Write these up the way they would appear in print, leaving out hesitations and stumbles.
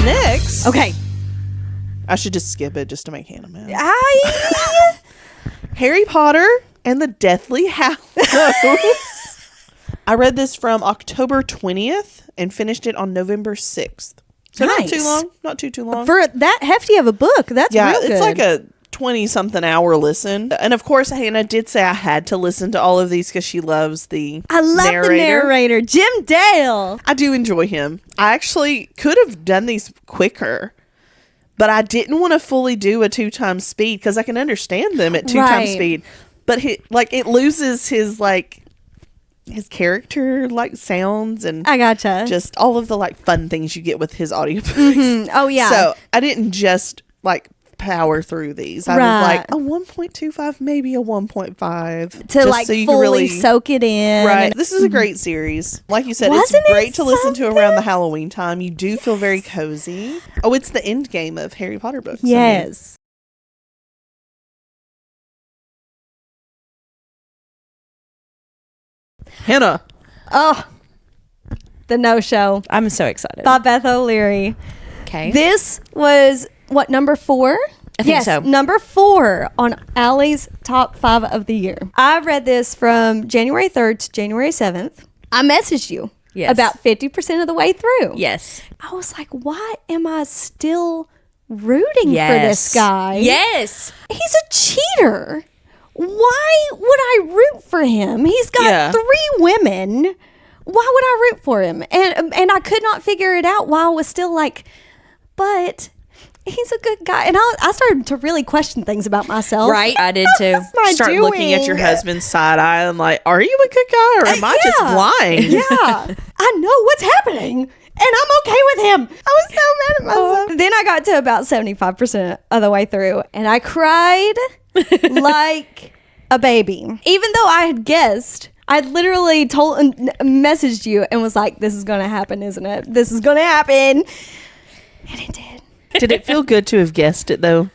next. Okay. I should just skip it just to make Hannah mad. I Harry Potter and the Deathly Hallows. I read this from October 20th and finished it on November 6th. So Nice. not too long. Not too long. for that hefty of a book. That's Yeah, real good. it's like a 20-something hour listen. And of course, Hannah did say I had to listen to all of these because she loves the I love the narrator, Jim Dale. I do enjoy him. I actually could have done these quicker, but I didn't want to fully do a 2x speed because I can understand them at 2x Right. speed. But it loses his character sounds and I gotcha. just all of the fun things you get with his audiobooks. Oh yeah. So I didn't just power through these. I was like a 1.25, maybe a 1.5 to just so you can fully really soak it in. Right. This is a great series. Like you said, Wasn't it's it great to listen to something? around the Halloween time. You do feel very cozy. Oh, it's the end game of Harry Potter books. I mean, Yes. Hannah. Oh, the No Show I'm so excited. by Beth O'Leary. Okay. This was what, number 4? I think yes, so. number 4 on Allie's top 5 of the year. I read this from January 3rd to January 7th. I messaged you Yes. about 50% of the way through. Yes. I was like, why am I still rooting Yes. for this guy? Yes. He's a cheater. Why would I root for him? He's got Yeah. 3 women. Why would I root for him? And I could not figure it out while I was still like, but he's a good guy. And I started to really question things about myself. Right. I did too. What am I Start looking at your doing? husband's side eye and are you a good guy or am I just blind? Yeah. I know what's happening. And I'm okay with him. I was so mad at myself. Then I got to about 75% of the way through and I cried like a baby. Even though I had guessed, I literally messaged you and was like, this is going to happen, isn't it? This is going to happen. And it did. Did it feel good to have guessed it though?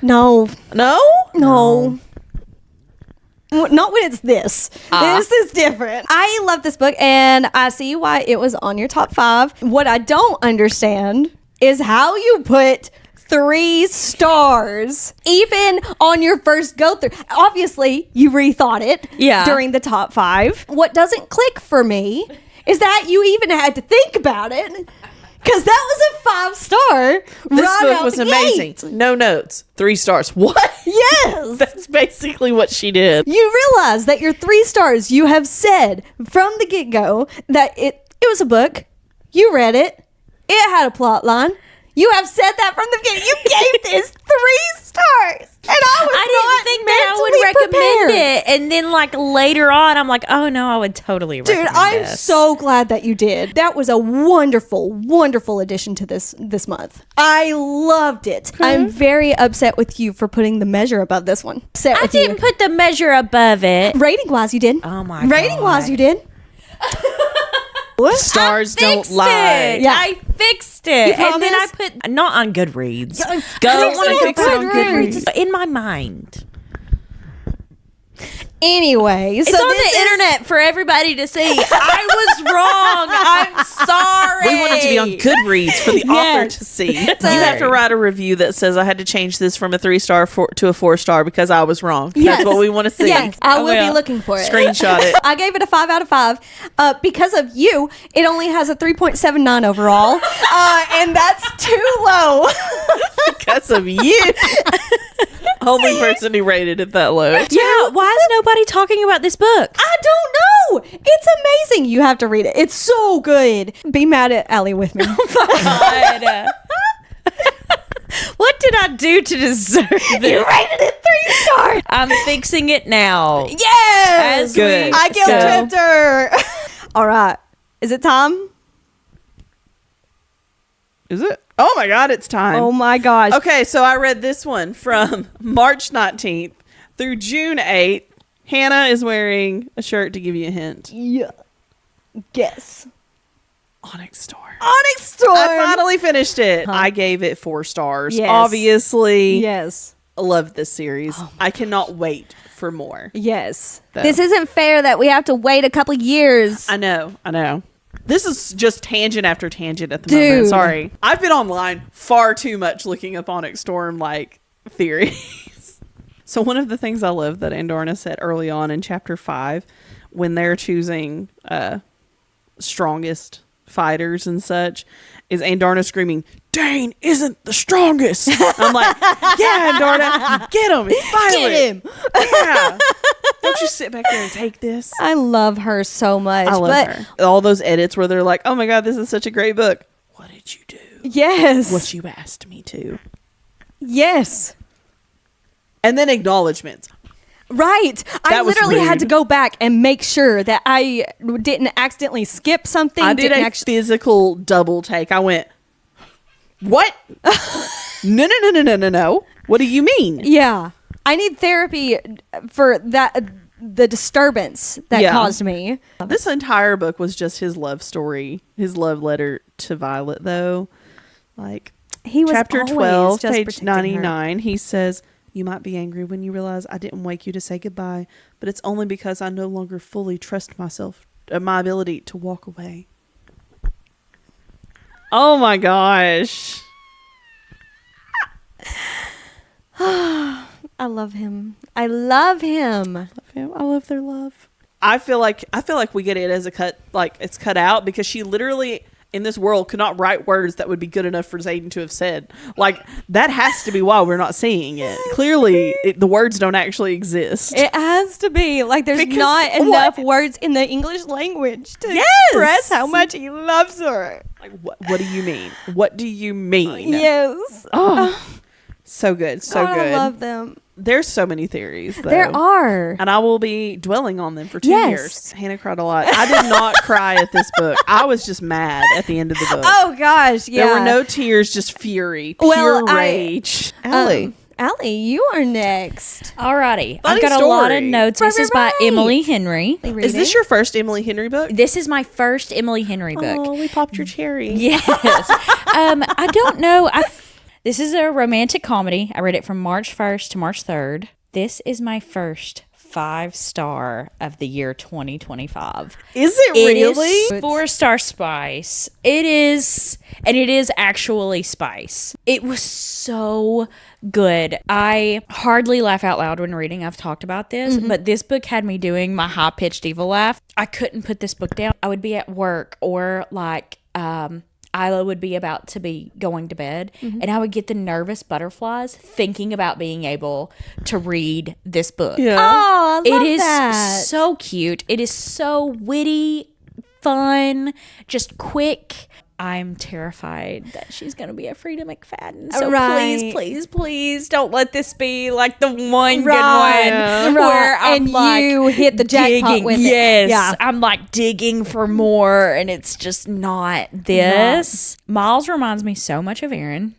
No. No? Not when it's this. This is different. I love this book and I see why it was on your top 5. What I don't understand is how you put 3 stars even on your first go through. Obviously, you rethought it during the top 5. What doesn't click for me is that you even had to think about it. Because that was a 5-star. This book was amazing. No notes. 3 stars. What? Yes. That's basically what she did. You realize that your 3 stars, you have said from the get-go that it was a book. You read it. It had a plot line. You have said that from the beginning. You gave this 3 stars. And I didn't think that I would recommend it. And then later on, I'm like, oh no, I would totally recommend Dude, I'm this. so glad that you did. That was a wonderful, wonderful addition to this month. I loved it. I'm very upset with you for putting the measure above this one. Upset I with didn't you. put the measure above it. Rating-wise, you did. Oh my Rating-wise, God. you did. Stars don't Fixed lie. it. Yeah. I fixed it. You And then I promise? put, not on Goodreads. I don't want to fix it on Goodreads. In my mind. Anyway, It's so on this the is- internet for everybody to see. I was wrong. I'm sorry. We want it to be on Goodreads for the author Yes. to see. You have to write a review that says I had to change this from a 3-star to a 4-star because I was wrong. Yes. That's what we want to see. Yes, I will be will. looking for it. Screenshot it. I gave it a 5 out of 5. Because of you, it only has a 3.79 overall. And that's too low. Because of you. Only person who rated it that low. Yeah, why is nobody talking about this book? I don't know. It's amazing. You have to read it. It's so good. Be mad at Allie with me. God. What did I do to deserve this? You rated it 3 stars. I'm fixing it now. Yes. As Good. we I guilt go. tripped her. All right. Is it time? Is it? Oh my God, it's time. Oh my gosh. Okay, so I read this one from March 19th through June 8th. Hannah is wearing a shirt to give you a hint. Yeah. Guess. Onyx Storm. Onyx Storm. I finally finished it. I gave it 4 stars. Yes. Obviously, Yes. I love this series. I cannot wait for more. Yes. Though. This isn't fair that we have to wait a couple years. I know. This is just tangent after tangent at the moment. Sorry. I've been online far too much looking up Onyx Storm, like, theories. So one of the things I love that Andarna said early on in chapter 5, when they're choosing strongest fighters and such, is Andarna screaming, Dane isn't the strongest. I'm like, yeah, Andarna, get him. It's Violet. Get him. Yeah. Don't you sit back there and take this. I love her so much. I love her. All those edits where they're like, oh my God, this is such a great book. What did you do? Yes. What you asked me to. Yes. And then acknowledgments. Right. I literally had to go back and make sure that I didn't accidentally skip something. I did a physical double take. I went, what? No. What do you mean? Yeah. I need therapy for that, the disturbance that caused me. This entire book was just his love story, his love letter to Violet, though. Like, he was chapter 12, just page 99, he says, you might be angry when you realize I didn't wake you to say goodbye, but it's only because I no longer fully trust myself, my ability to walk away. Oh my gosh. I love him. I love him. I love their love. I feel like we get it as a cut, like it's cut out, because she literally in this world could not write words that would be good enough for Xaden to have said. Like, that has to be why we're not seeing it. Clearly, the words don't actually exist. It has to be. Like, there's not enough words in the English language to express how much he loves her. Like, what do you mean? What do you mean? Yes. Oh, so good. So good. I love them. There's so many theories, though. There are. And I will be dwelling on them for 2 years. Hannah cried a lot. I did not cry at this book. I was just mad at the end of the book. Oh, gosh. Yeah. There were no tears, just fury. Pure rage. Allie. Allie, you are next. Alrighty. Funny I've got story. a lot of notes. This is by Emily Henry. Is this your first Emily Henry book? This is my first Emily Henry book. Oh, we popped your cherry. Yes. I don't know. This is a romantic comedy. I read it from March 1st to March 3rd. This is my first 5-star of the year 2025. Is it really? Is 4-star spice. It is, and it is actually spice. It was so good. I hardly laugh out loud when reading. I've talked about this, but this book had me doing my high-pitched evil laugh. I couldn't put this book down. I would be at work or like, Isla would be about to be going to bed, and I would get the nervous butterflies thinking about being able to read this book. Yeah. Oh, I love it is that. so cute. It is so witty, fun, just quick. I'm terrified that she's going to be a Frida McFadden. So please don't let this be like the one good one where I'm and like you hit the jackpot digging. with yes, it. Yeah. I'm like digging for more, and it's just not this. Miles reminds me so much of Aaron.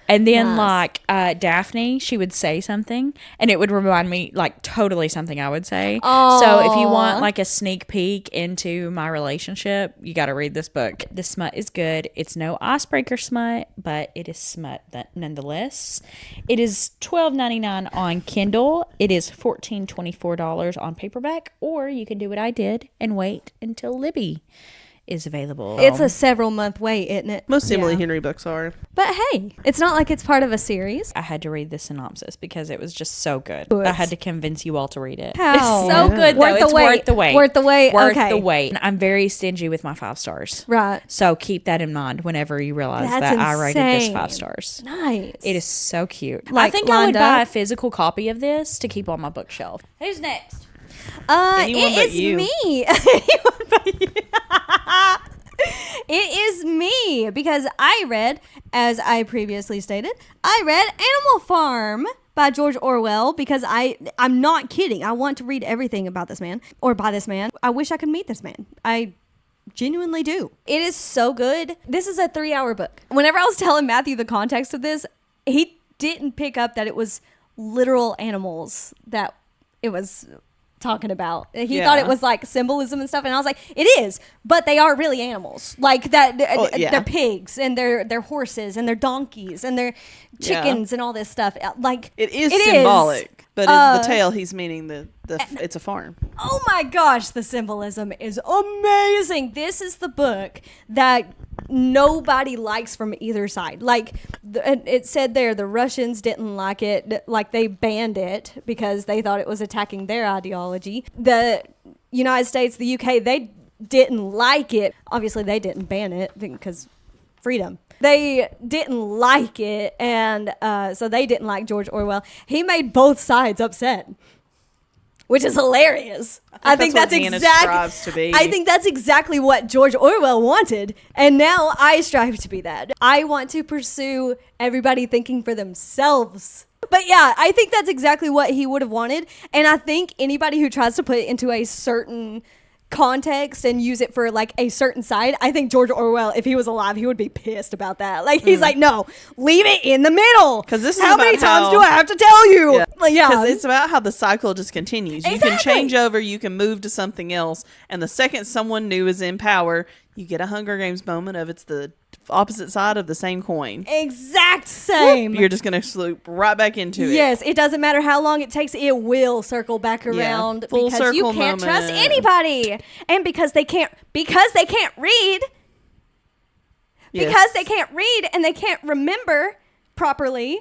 And then like Daphne, she would say something and it would remind me like totally something I would say. Aww. So if you want like a sneak peek into my relationship, you got to read this book. The smut is good. It's no icebreaker smut, but it is smut nonetheless. It is $12.99 on Kindle. It is $14.24 on paperback, or you can do what I did and wait until Libby is available. It's a several month wait, isn't it? Most Emily Henry books are. But hey, it's not like it's part of a series. I had to read the synopsis because it was just so good. I had to convince you all to read it. How? It's so good, though. It's worth the wait. Worth the wait. Worth Okay. the wait. I'm very stingy with my 5 stars. Right. So keep that in mind whenever you realize That's that I rated this insane. 5 stars. Nice. It is so cute. Like I think I would lined buy up? a physical copy of this to keep on my bookshelf. Who's next? Anyone it but is you. me. Anyone but you. It is me because I read, as I previously stated, I read Animal Farm by George Orwell because I'm not kidding. I want to read everything about this man or by this man. I wish I could meet this man. I genuinely do. It is so good. This is a 3-hour book. Whenever I was telling Matthew the context of this, he didn't pick up that it was literal animals that it was talking about. He thought it was like symbolism and stuff, and I was like, it is, but they are really animals like that. They're pigs and they're horses and they're donkeys and they're chickens and all this stuff. Like it is symbolic, but in the tale he's meaning the It's a farm. Oh my gosh, the symbolism is amazing. This is the book that nobody likes from either side. Like it said there, the Russians didn't like it, like they banned it because they thought it was attacking their ideology. The United States, the UK, they didn't like it. Obviously, they didn't ban it because freedom. They didn't like it, and so they didn't like George Orwell. He made both sides upset, which is hilarious. I think that's exactly what George Orwell wanted, and now I strive to be that. I want to pursue everybody thinking for themselves. But yeah, I think that's exactly what he would have wanted, and I think anybody who tries to put it into a certain context and use it for like a certain side, I think George Orwell, if he was alive, he would be pissed about that. Like he's like, no, leave it in the middle. Because this is how many times do I have to tell you? Because it's about how the cycle just continues. You can change over, you can move to something else, and the second someone new is in power, you get a Hunger Games moment of it's the opposite side of the same coin. Exact same. You're just going to sloop right back into it. Yes, it doesn't matter how long it takes, it will circle back around full because circle you can't moment. trust anybody. And because they can't read. Yes. Because they can't read and they can't remember properly,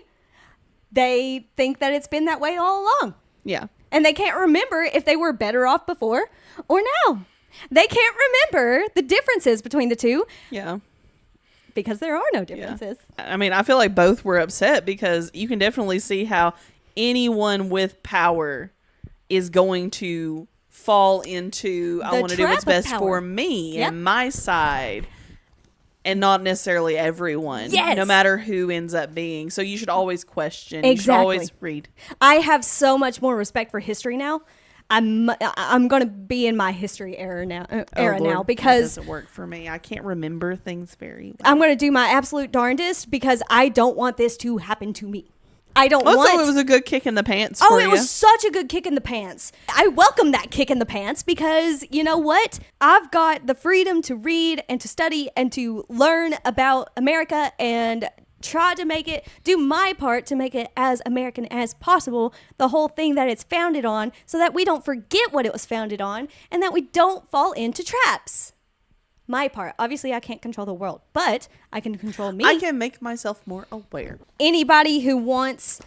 they think that it's been that way all along. Yeah. And they can't remember if they were better off before or now. They can't remember the differences between the two. Yeah. Because there are no differences. Yeah. I mean, I feel like both were upset because you can definitely see how anyone with power is going to fall into, I want to do what's best for me and my side, and not necessarily everyone, no matter who ends up being. So you should always question. You should always read. I have so much more respect for history now. I'm going to be in my history era now because it doesn't work for me. I can't remember things very well. I'm going to do my absolute darndest because I don't want this to happen to me. I don't want. Also, it was a good kick in the pants for you. It was such a good kick in the pants. I welcome that kick in the pants because you know what? I've got the freedom to read and to study and to learn about America and try to do my part to make it as American as possible, the whole thing that it's founded on, so that we don't forget what it was founded on and that we don't fall into traps. My part. Obviously, I can't control the world, but I can control me. I can make myself more aware. Anybody who wants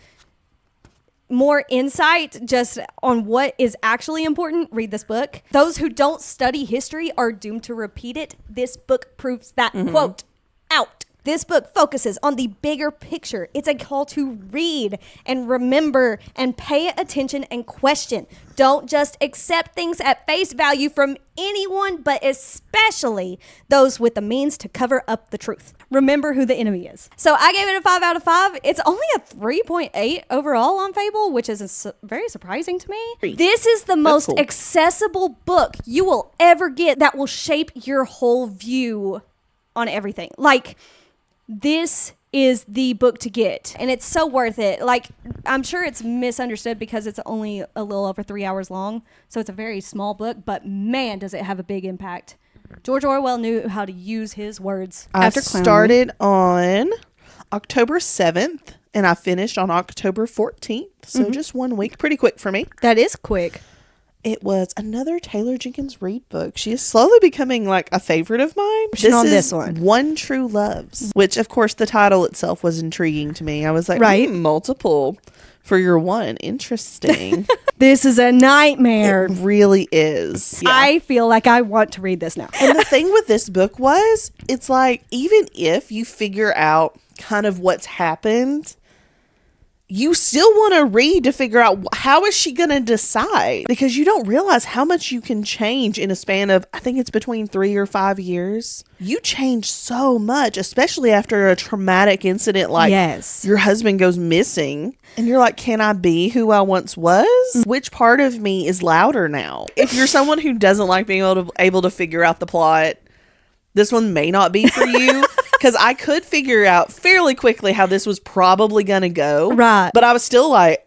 more insight just on what is actually important, read this book. Those who don't study history are doomed to repeat it. This book proves that. Quote, out. This book focuses on the bigger picture. It's a call to read and remember and pay attention and question. Don't just accept things at face value from anyone, but especially those with the means to cover up the truth. Remember who the enemy is. So I gave it a 5 out of 5. It's only a 3.8 overall on Fable, which is very surprising to me. This is the most accessible book you will ever get that will shape your whole view on everything. Like, this is the book to get, and it's so worth it. Like, I'm sure it's misunderstood because it's only a little over 3 hours long, so it's a very small book, but man, does it have a big impact. George Orwell knew how to use his words. I started on October 7th, and I finished on October 14th, so just 1 week. Pretty quick for me. That is quick. It was another Taylor Jenkins Reid book. She is slowly becoming like a favorite of mine. This one. One True Loves, which of course the title itself was intriguing to me. I was like, multiple for your one. Interesting. This is a nightmare. It really is. Yeah. I feel like I want to read this now. And the thing with this book was, it's like, even if you figure out kind of what's happened, you still want to read to figure out how is she going to decide, because you don't realize how much you can change in a span of, I think it's between 3 or 5 years. You change so much, especially after a traumatic incident like your husband goes missing and you're like, can I be who I once was? Which part of me is louder now? If you're someone who doesn't like being able to figure out the plot, this one may not be for you. Because I could figure out fairly quickly how this was probably going to go. Right. But I was still like,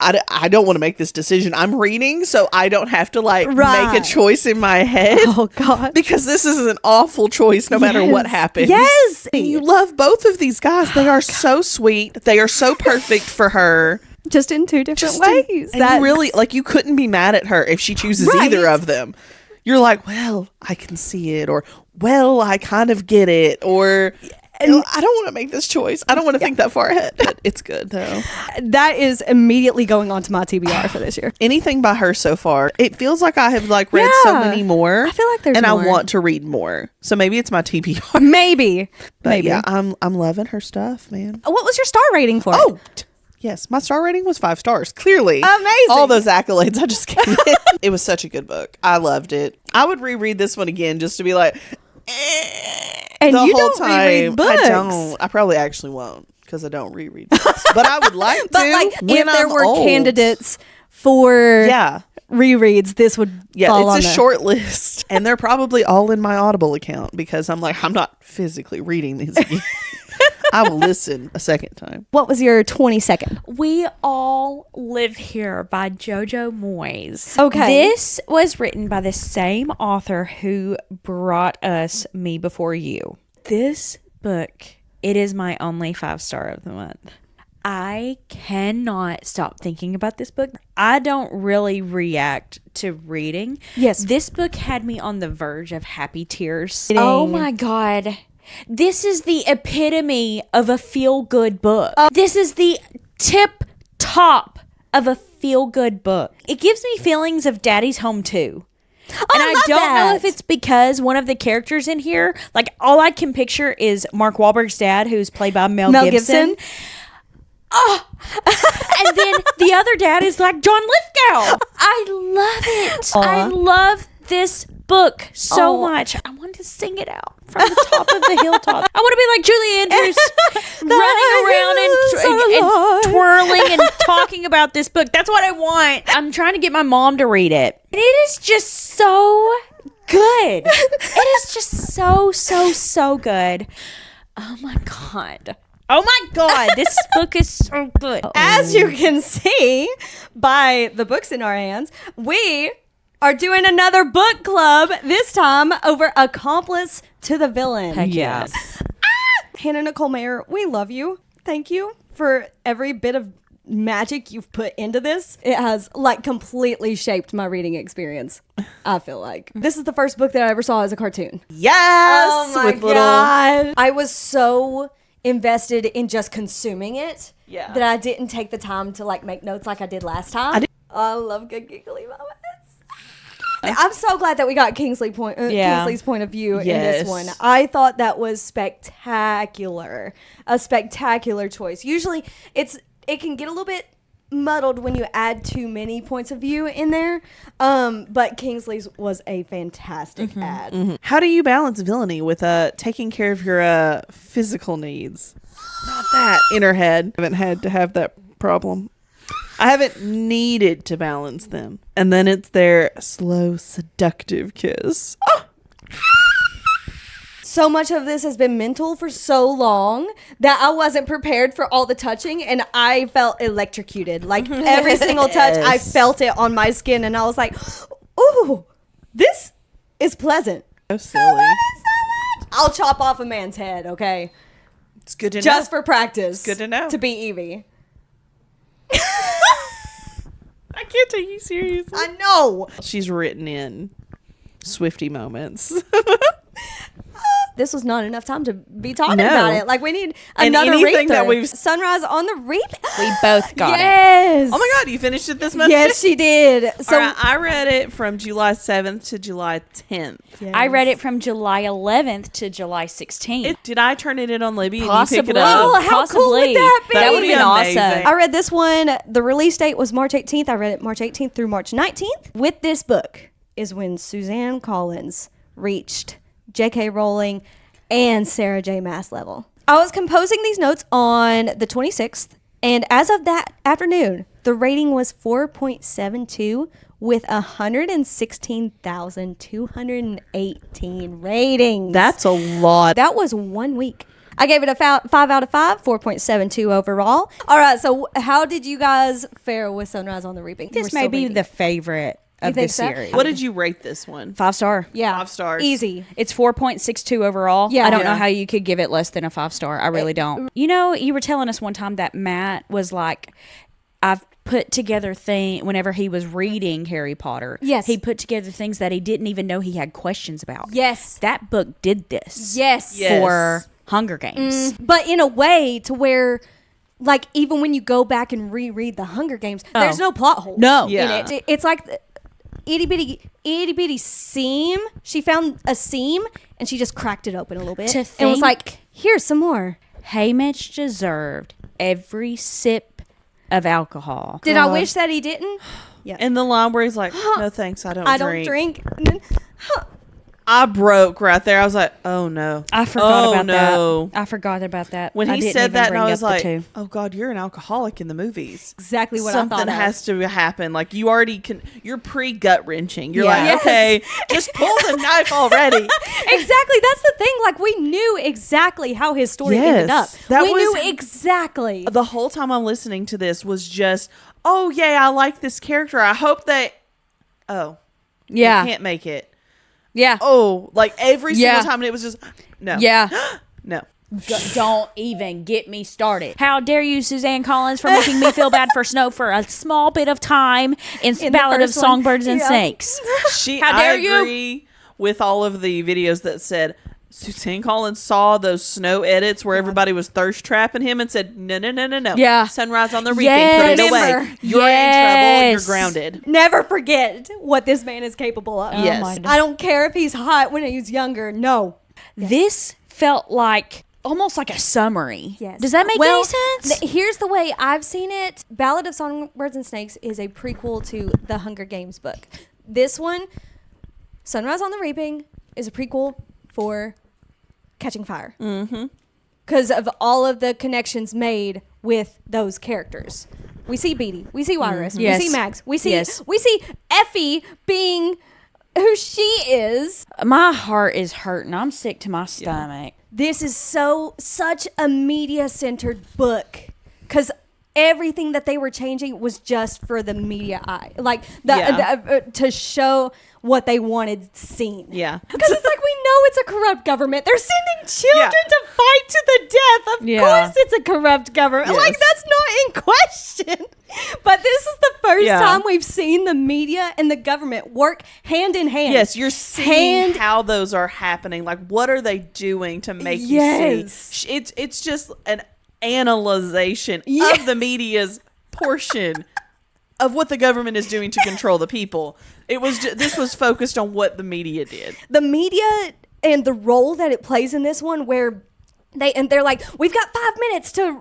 I don't want to make this decision. I'm reading, so I don't have to make a choice in my head. Oh, God. Because this is an awful choice no matter what happens. Yes. And you love both of these guys. They are so sweet. They are so perfect for her. just in two different Just ways. and you really, like, you couldn't be mad at her if she chooses Right. either of them. You're like, well, I can see it, or, well, I kind of get it, or, I don't want to make this choice. I don't want to think that far ahead. But it's good, though. that is immediately going on to my TBR for this year. Anything by her so far, it feels like I have, like, read so Yeah. many more. I feel like there's and more. I want to read more. So maybe it's my TBR. Maybe. But Maybe. yeah, I'm loving her stuff, man. What was your star rating for it? Oh, yes, my star rating was 5 stars. Clearly, Amazing. All those accolades I just gave it. It was such a good book. I loved it. I would reread this one again just to be like, And the you whole don't time. reread books. I don't. I probably actually won't because I don't reread books. But I would like to. But like, when if there I'm were old. candidates for Yeah. rereads, this would fall on it's a there. short list, and they're probably all in my Audible account because I'm like, I'm not physically reading these again. I will listen a second time. What was your 22nd? We All Live Here by Jojo Moyes. Okay. This was written by the same author who brought us Me Before You. This book, it is my only 5-star of the month. I cannot stop thinking about this book. I don't really react to reading. Yes. This book had me on the verge of happy tears. Dang. Oh my God. This is the epitome of a feel-good book. This is the tip top of a feel-good book. It gives me feelings of Daddy's Home too. And I love don't know that. if it's because one of the characters in here, like all I can picture is Mark Wahlberg's dad, who's played by Mel Gibson. And then the other dad is like John Lithgow. I love it. I love this book so much. I want to sing it out from the top of the hilltop. I want to be like Julie Andrews running around and twirling and talking about this book. That's what I want. I'm trying to get my mom to read it. And it is just so good. It is just so good. Oh my God. Oh my God. This book is so good. As you can see by the books in our hands, we are doing another book club, this time over Accomplice to the Villain. Heck yeah. Hannah Nicole Mayer, we love you. Thank you for every bit of magic you've put into this. It has like completely shaped my reading experience, I feel like. This is the first book that I ever saw as a cartoon. Yes. Oh my with little- God. I was so invested in just consuming it Yeah. that I didn't take the time to like make notes like I did last time. I love good giggly moments. I'm so glad that we got Kingsley's point of view in Yes. this one. I thought that was spectacular. A spectacular choice. Usually it can get a little bit muddled when you add too many points of view in there. But Kingsley's was a fantastic ad. How do you balance villainy with taking care of your physical needs? Not that inner head. I haven't had to have that problem. I haven't needed to balance them. And then it's their slow, seductive kiss. Oh, So much of this has been mental for so long that I wasn't prepared for all the touching, and I felt electrocuted. Like every single touch, I Yes. felt it on my skin, and I was like, ooh, this is pleasant. so silly. I'll chop off a man's head, okay? It's good to Just know. for practice. Good to know. To be Evie. I can't take you seriously. I know. She's written in Swifty moments. This was not enough time to be talking No. about it. Like, we need And another anything read that through. we've- Sunrise on the Reap. We both got it. Yes. Oh my God, you finished it this month? Yes, she did. So All right, I read it from July 7th to July 10th. I read it from July 11th to July 16th. Did I turn it in on Libby and you Possibly. pick it up? Oh, how cool would that be? That would have been Amazing. awesome. I read this one. The release date was March 18th. I read it March 18th through March 19th. With this book is when Suzanne Collins reached J.K. Rowling and Sarah J. Maas level. I was composing these notes on the 26th, and as of that afternoon, the rating was 4.72 with 116,218 ratings. That's a lot. That was 1 week. I gave it a 5 out of 5, 4.72 overall. All right, so how did you guys fare with Sunrise on the Reaping? This may be the favorite of think the so? series. What did you rate this one? 5-star. Yeah. 5 stars. Easy. It's 4.62 overall. Yeah. I don't Yeah. know how you could give it less than a 5-star. I really don't. You know, you were telling us one time that Matt was like, I've put together whenever he was reading Harry Potter. Yes. He put together things that he didn't even know he had questions about. Yes. That book did this. Yes. For Hunger Games. But in a way to where, like, even when you go back and reread the Hunger Games, there's no plot holes. No. Yeah. In it. It's like the itty bitty seam. She found a seam and she just cracked it open a little bit. And was like, here's some more. Haymitch deserved every sip of alcohol. Did I wish that he didn't? Yeah. And the line where he's like, no thanks, I don't drink. And then, I broke right there. I was like, oh no. I forgot about no. that. I forgot about that. When I he didn't said even that, and bring I was up the like, two. oh God, you're an alcoholic in the movies. exactly what Something I thought of. has to happen. Like, you already you're pre-gut wrenching. You're Yeah. like, Yes. okay, just pull the knife already. Exactly. That's the thing. Like, we knew exactly how his story ended up. That We was- knew exactly. The whole time I'm listening to this was just, oh yeah, I like this character. I hope they, Yeah. they can't make it. Yeah. Oh, like every single Yeah. time, and it was just, no. Yeah. No. Don't even get me started. How dare you, Suzanne Collins, for making me feel bad for Snow for a small bit of time in the Ballad of first one. Songbirds and Yeah. Snakes. How dare I you? agree with all of the videos that said Suzanne Collins saw those Snow edits where everybody was thirst trapping him and said, no. Yeah. Sunrise on the Reaping, Yes. put it away. Remember. You're in trouble. Yes. You're grounded. Never forget what this man is capable of. Yes. my I don't care if he's hot when he's younger. No. This felt like almost like a summary. Yes. Does that make any sense? Here's the way I've seen it. Ballad of Songbirds and Snakes is a prequel to the Hunger Games book. This one, Sunrise on the Reaping, is a prequel for Catching Fire. Mm-hmm. Because of all of the connections made with those characters. We see Beatty. We see Iris. Yes. We see Max. We see Yes. Effie being who she is. My heart is hurting. I'm sick to my stomach. This is such a media-centered book because everything that they were changing was just for the media eye, like to show what they wanted seen. Yeah. Because it's like, we know it's a corrupt government. They're sending children Yeah. to fight to the death. Of Yeah. course it's a corrupt government. Yes. Like, that's not in question. But this is the first Yeah. time we've seen the media and the government work hand in hand. Yes, you're seeing how those are happening. Like, what are they doing to make you see? It's just an analyzation of the media's portion of what the government is doing to control the people. It was this was focused on what the media did. The media and the role that it plays in this one, where they're like, we've got 5 minutes to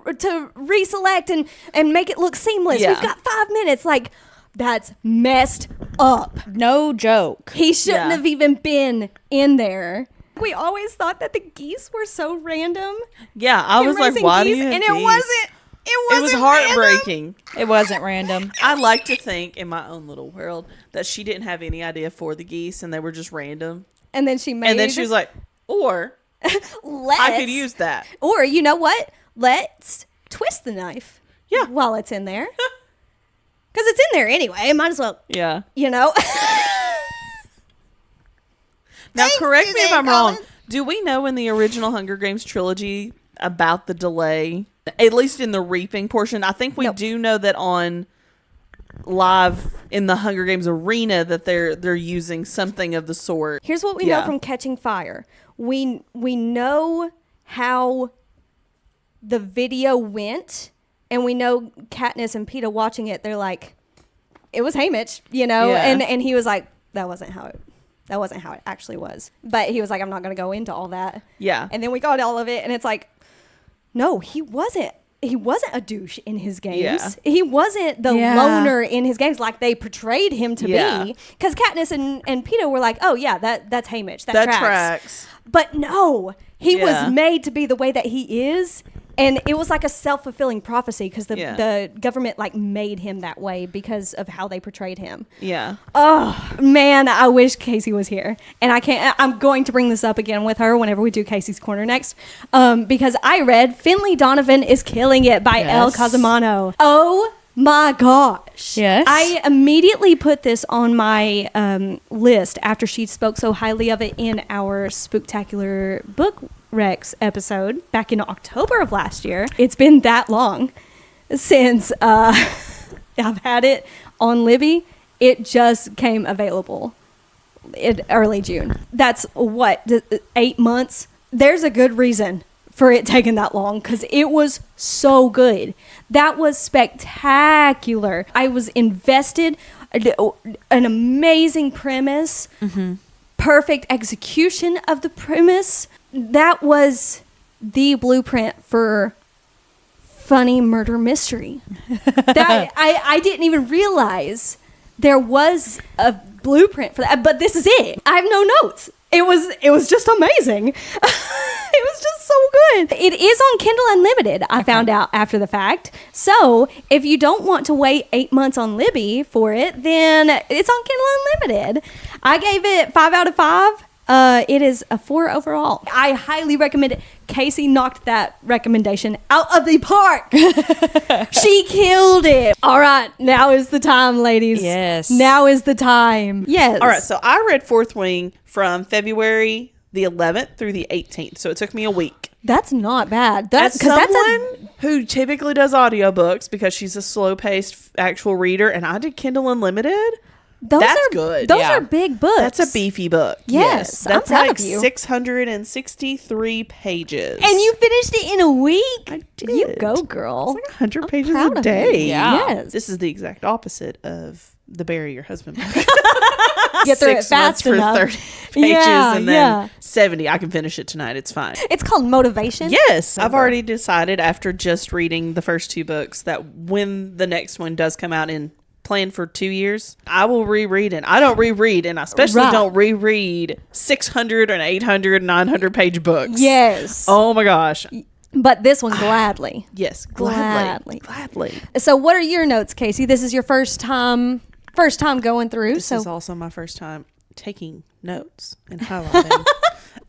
reselect and make it look seamless. Yeah. We've got 5 minutes. Like, that's messed up. No joke. He shouldn't Yeah. have even been in there. We always thought that the geese were so random. Yeah, I was like, Raising why do geese, you have and geese? it wasn't. It was heartbreaking. It wasn't random. I like to think in my own little world that she didn't have any idea for the geese and they were just random. And then she made. And then she was like, or I could use that. Or, you know what? Let's twist the knife. Yeah. While it's in there. Because it's in there anyway. Might as well, Yeah. you know. Now, Thanks, correct me if Suzanne I'm wrong. Collins. Do we know in the original Hunger Games trilogy about the delay? At least in the reaping portion. I think we Nope. do know that on live in the Hunger Games arena that they're using something of the sort. Here's what we know from Catching Fire. We know how the video went, and we know Katniss and Peeta watching it. They're like, it was Haymitch, you know, Yeah. and he was like, that wasn't how it actually was. But he was like, I'm not going to go into all that. Yeah. And then we got all of it, and it's like, no, he wasn't. He wasn't a douche in his games. Yeah. He wasn't the Yeah. loner in his games like they portrayed him to Yeah. be. Because Katniss and Peeta were like, oh yeah, that's Haymitch. That tracks. But no, he Yeah. was made to be the way that he is. And it was like a self-fulfilling prophecy because the government like made him that way because of how they portrayed him. Yeah. Oh man, I wish Kasey was here, and I'm going to bring this up again with her whenever we do Casey's Corner next, because I read Finley Donovan is Killing It by El Yes. Casimano. Oh my gosh! Yes. I immediately put this on my list after she spoke so highly of it in our Spooktacular Book Rex episode back in October of last year. It's been that long since I've had it on Libby. It just came available in early June. That's 8 months. There's a good reason for it taking that long because it was so good. That was spectacular. I was invested. An amazing premise. Perfect execution of the premise. That was the blueprint for funny murder mystery. That I didn't even realize there was a blueprint for that, but this is it. I have no notes. It was just amazing. It was just so good. It is on Kindle Unlimited, I found out after the fact. So if you don't want to wait 8 months on Libby for it, then it's on Kindle Unlimited. I gave it 5 out of 5. It is a 4 overall. I highly recommend it. Kasey knocked that recommendation out of the park. She killed it. All right, now is the time, ladies. Yes. Now is the time. Yes. All right, so I read Fourth Wing from February the 11th through the 18th, so it took me a week. That's not bad. As someone who typically does audiobooks because she's a slow-paced actual reader, and I did Kindle Unlimited, that's good. Those are big books. That's a beefy book. Yes, that's I'm proud like of you. 663 pages. And you finished it in a week? I did. You go, girl. It's like 100 pages proud a of day. you. Yeah. Yes. This is the exact opposite of the Bury Your Husband book. Get through it 6 months fast for enough. 30 pages Yeah, and then yeah. 70. I can finish it tonight. It's fine. It's called motivation. Yes. I've already decided after just reading the first 2 books that when the next one does come out in plan for 2 years, I will reread it. I don't reread, and I especially Right. don't reread 600 and 800, 900 page books. Yes. Oh my gosh. But this one gladly. Yes. Gladly. Gladly. So what are your notes, Kasey? This is your first time going through. This so is also my first time taking notes and highlighting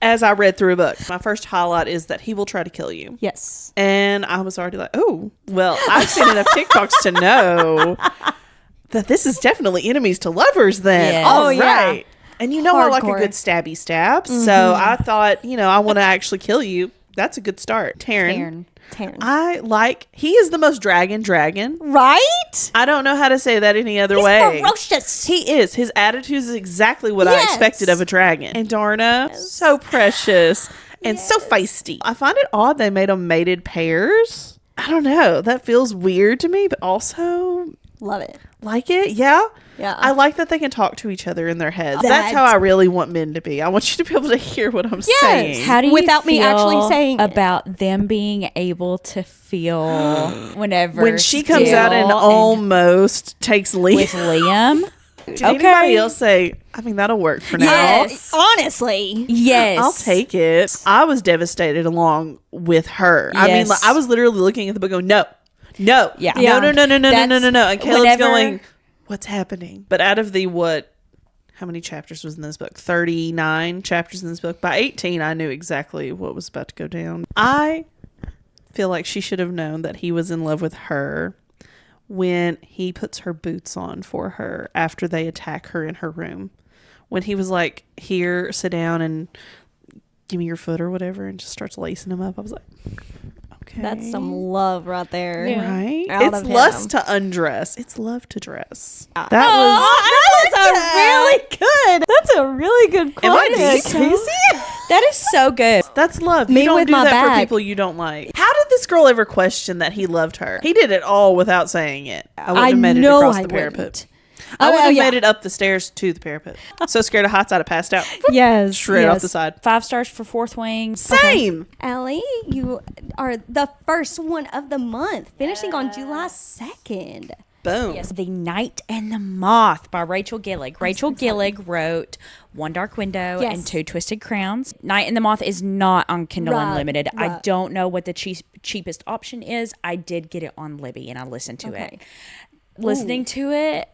as I read through a book. My first highlight is that he will try to kill you. yes. And I was already like, oh, well, I've seen enough TikToks to know that this is definitely enemies to lovers then. Yes. All Oh, yeah. right. And you know I like a Hardcore. good stabby stab. So I thought, I want to actually kill you. That's a good start. Taryn. Taryn. He is the most dragon. Right? I don't know how to say that any other way. Ferocious. He is. His attitude is exactly what I Yes. expected of a dragon. And Darna, so precious and so feisty. I find it odd they made them mated pairs. I don't know. That feels weird to me, but also Love it. like it. Yeah. Yeah. I like that they can talk to each other in their heads. That's how I really want men to be. I want you to be able to hear what I'm saying. How do you Without me actually feel saying it? about them being able to feel whenever When she comes out and Still almost takes leave. with Liam? Did anybody else say, I mean, that'll work for now? Yes. Honestly. Yes, I'll take it. I was devastated along with her. I mean, Yes. like, I was literally looking at the book going, no. Yeah. Yeah. No. And Caleb's whenever- going, what's happening? But out of the how many chapters was in this book? 39 chapters in this book. By 18, I knew exactly what was about to go down. I feel like she should have known that he was in love with her when he puts her boots on for her after they attack her in her room. When he was like, here, sit down and give me your foot or whatever, and just starts lacing him up. I was like, okay. That's some love right there. Yeah. Right? Out It's of him. lust to undress. It's love to dress. That That was a really good. That's a really good Am I quote, deep? Casey. That is so good. That's love. Me You don't with do my that for bag. people you don't like. How did this girl ever question that he loved her? He did it all without saying it. I wouldn't have made it know across I the parapet. wouldn't. I would Oh, have yeah. made it up the stairs to the parapet. So scared of heights, I'd have passed out. Yes. Straight yes. off the side. 5 stars for Fourth Wing. Same. Allie, you are the first one of the month, finishing on July 2nd. Boom. Yes, The Night and the Moth by Rachel Gillig. Rachel Gillig wrote One Dark Window Yes. and Two Twisted Crowns. Night and the Moth is not on Kindle Right, Unlimited. I right. don't know what the cheapest option is. I did get it on Libby and I listened to Okay. it. Listening to it.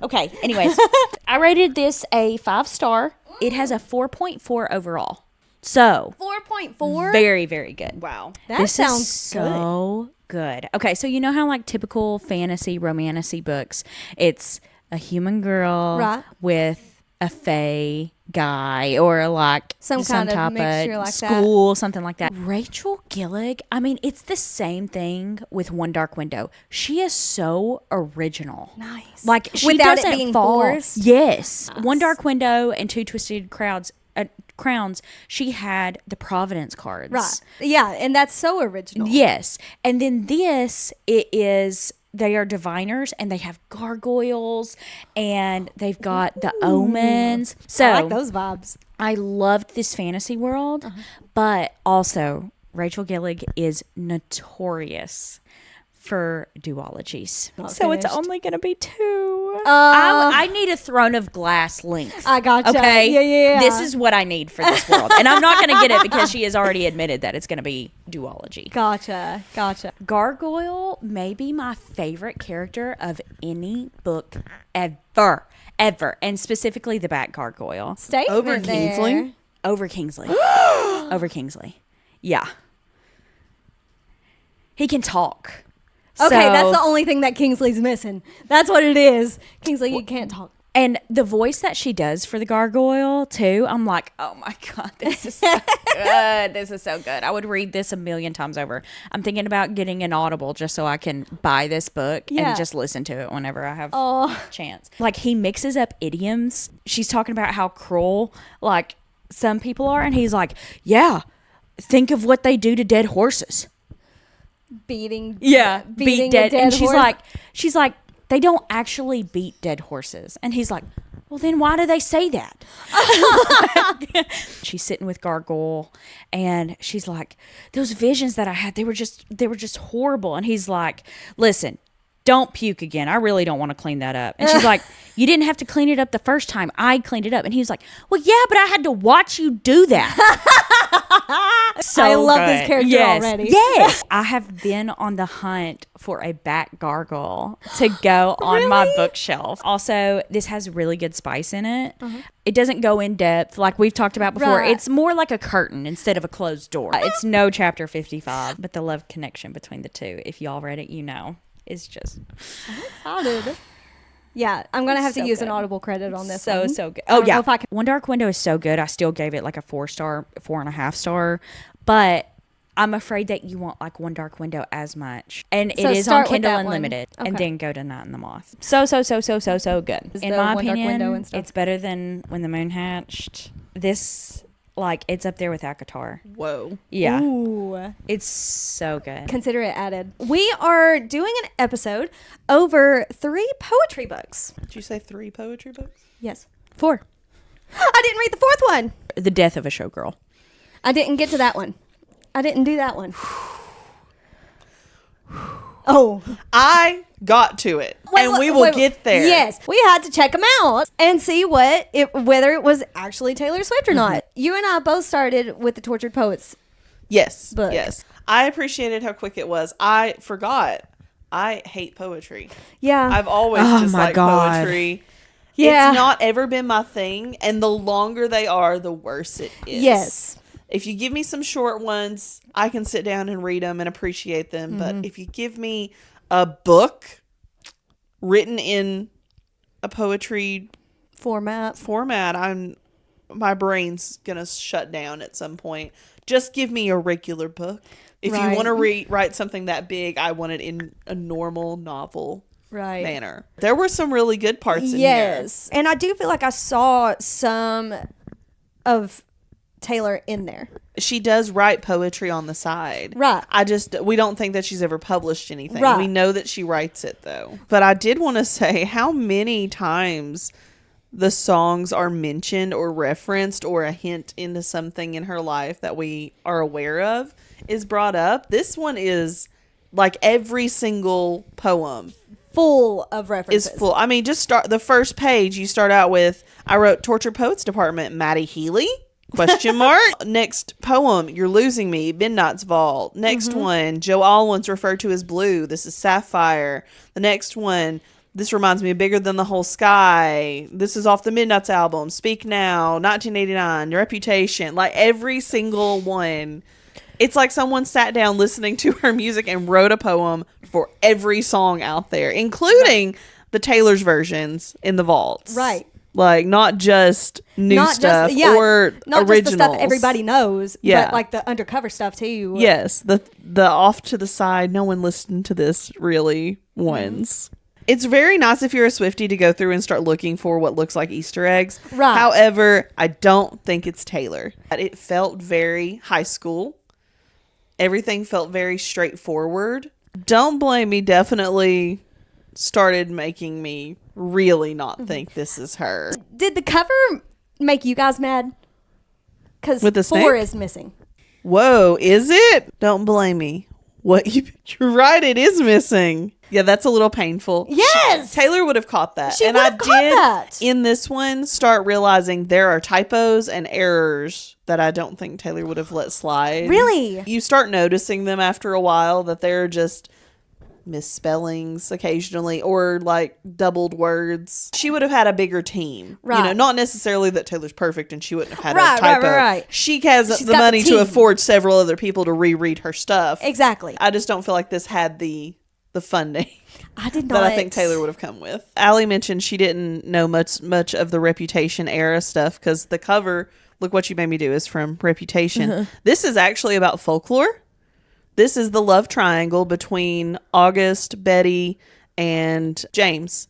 Okay, anyways, I rated this a 5-star. It has a 4.4 overall. So, 4.4? very, very good. Wow. That This sounds is so good. Okay, so you know how like typical fantasy romantasy books, it's a human girl Right. with a fae guy or like Some kind of type mixture like that. school, something like that. Rachel Gillig, I mean, it's the same thing with One Dark Window. She is so original. Nice. Like she Without it doesn't being fall. forced? Yes. One Dark Window and Two Twisted Crowns, she had the Providence cards. Right. Yeah, and that's so original. Yes. And then this, they are diviners and they have gargoyles and they've got the omens. So I like those vibes. I loved this fantasy world, but also Rachel Gillig is notorious for duologies. So it's finished. only going to be 2. I need a Throne of Glass length. I gotcha. Okay? Yeah. This is what I need for this world. And I'm not going to get it because she has already admitted that it's going to be duology. Gotcha. Gargoyle may be my favorite character of any book ever. And specifically the Bat Gargoyle. Statement Over there. Kingsley? Over Kingsley. Over Kingsley. Yeah. He can talk. Okay, So- that's the only thing that Kingsley's missing. That's what it is. Kingsley, you can't talk. And the voice that she does for the gargoyle, too, I'm like, oh my God, this is so good. This is so good. I would read this 1,000,000 times over. I'm thinking about getting an Audible just so I can buy this book Yeah. and just listen to it whenever I have a chance. Like, he mixes up idioms. She's talking about how cruel, like, some people are. And he's like, yeah, think of what they do to dead horses. Beating Beat a dead. And horse. she's like, they don't actually beat dead horses. And he's like, well, then why do they say that? She's sitting with Gargoyle and she's like, those visions that I had, they were just horrible. And he's like, listen, don't puke again. I really don't want to clean that up. And she's like, you didn't have to clean it up the first time. I cleaned it up. And he was like, well, yeah, but I had to watch you do that. So I love good. this character Yes. already. Yes. I have been on the hunt for a Bat Gargoyle to go on my bookshelf. Also, this has really good spice in it. It doesn't go in depth like we've talked about before. Right. It's more like a curtain instead of a closed door. It's no chapter 55, but the love connection between the two, if y'all read it, you know, is just excited. Yeah, I'm gonna have to So use an good. Audible credit on this. so one. good. I Oh don't know yeah, if I can- One Dark Window is so good. I still gave it like a 4-star, 4.5 star, but I'm afraid that you won't like One Dark Window as much. And So it is start on with Kindle that one. Unlimited, and Okay. then go to Night and the Moth. So good. Is In the my One Dark Window opinion, and stuff. it's better than When the Moon Hatched. This, like, it's up there with Akatar. Whoa. Yeah, Ooh. it's so good. Consider it added. We are doing an episode over 3 poetry books. Did you say 3 poetry books? Yes. 4. I didn't read the 4th one. The Death of a Showgirl. I didn't get to that one. I didn't do that one. Oh. I got to it, and we will Wait, get there. Yes, we had to check them out and see whether it was actually Taylor Swift or not. You and I both started with the Tortured Poets. Yes. Book. Yes. I appreciated how quick it was. I forgot. I hate poetry. Yeah. I've always Oh just my liked God. poetry. Yeah. It's not ever been my thing, and the longer they are, the worse it is. Yes. If you give me some short ones, I can sit down and read them and appreciate them. Mm-hmm. But if you give me a book written in a poetry Format. my brain's gonna shut down at some point. Just give me a regular book. If you Right. want to write something that big, I want it in a normal novel Right. manner. There were some really good parts in here. Yes. And I do feel like I saw some of Taylor in there. She does write poetry on the side. Right. We don't think that she's ever published anything. Right. We know that she writes it though. But I did want to say how many times the songs are mentioned or referenced, or a hint into something in her life that we are aware of is brought up. This one is like every single poem Full of references. is full. I mean, just start the first page. You start out with, I wrote Tortured Poets Department, Maddie Healy? Question mark. Next poem, You're Losing Me, Midnight's Vault. Next one, Joe Alwyn's referred to as blue. This is Sapphire. The next one, this reminds me of Bigger Than the Whole Sky. This is off the Midnight's album. Speak Now, 1989, Reputation. Like every single one. It's like someone sat down listening to her music and wrote a poem for every song out there, including the Taylor's versions in the vaults. Right. Like, not just new Not stuff just, yeah, or not originals. just the stuff everybody knows, Yeah. but like the undercover stuff too. Yes, the off to the side, no one listened to this really ones. It's very nice if you're a Swiftie to go through and start looking for what looks like Easter eggs. Right. However, I don't think it's Taylor. It felt very high school. Everything felt very straightforward. Don't blame me. Definitely started making me really not think this is her. Did the cover make you guys mad? Because With the 4 snake? is missing. Whoa, is it? Don't blame me. You're right, it is missing. Yeah, that's a little painful. Yes! Taylor would have caught that. She and would I have caught did that. in this one start realizing there are typos and errors that I don't think Taylor would have let slide. Really? You start noticing them after a while, that they're just misspellings occasionally or like doubled words. She would have had a bigger team. Right. You know, not necessarily that Taylor's perfect and she wouldn't have had Right, a typo. right. She has She's the got the money to team. afford several other people to reread her stuff. Exactly. I just don't feel like this had the funding I did not. that I think Taylor would have come with. Allie mentioned she didn't know much of the Reputation era stuff because the cover, Look What You Made Me Do, is from Reputation. This is actually about folklore. This is the love triangle between August, Betty, and James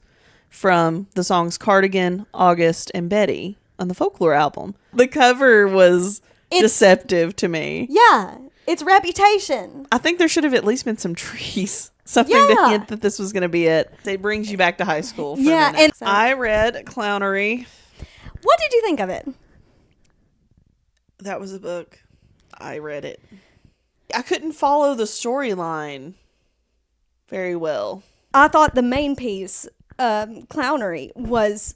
from the songs Cardigan, August, and Betty on the Folklore album. The cover was deceptive to me. Yeah, it's Reputation. I think there should have at least been some trees. Something to Yeah. hint that this was going to be it. It brings you back to high school. For Yeah, a minute. and- I read Clownery. What did you think of it? That was a book. I read it. I couldn't follow the storyline very well. I thought the main piece, Clownery, was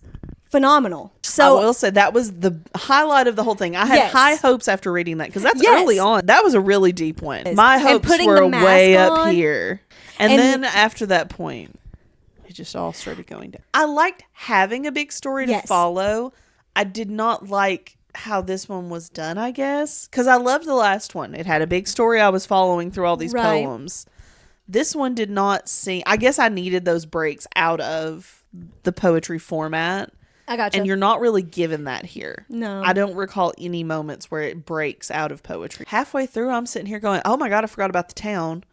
phenomenal. So I will say that was the highlight of the whole thing. I had Yes. high hopes after reading that because that's Yes. early on. That was a really deep one. My And hopes putting were the mask way up on. here. And And- then after that point, it just all started going down. I liked having a big story to Yes. follow. I did not like how this one was done, I guess. Because I loved the last one. It had a big story I was following through all these Right. poems. This one did not seem... I guess I needed those breaks out of the poetry format. I got you. And you're not really given that here. No. I don't recall any moments where it breaks out of poetry. Halfway through, I'm sitting here going, oh my God, I forgot about the town.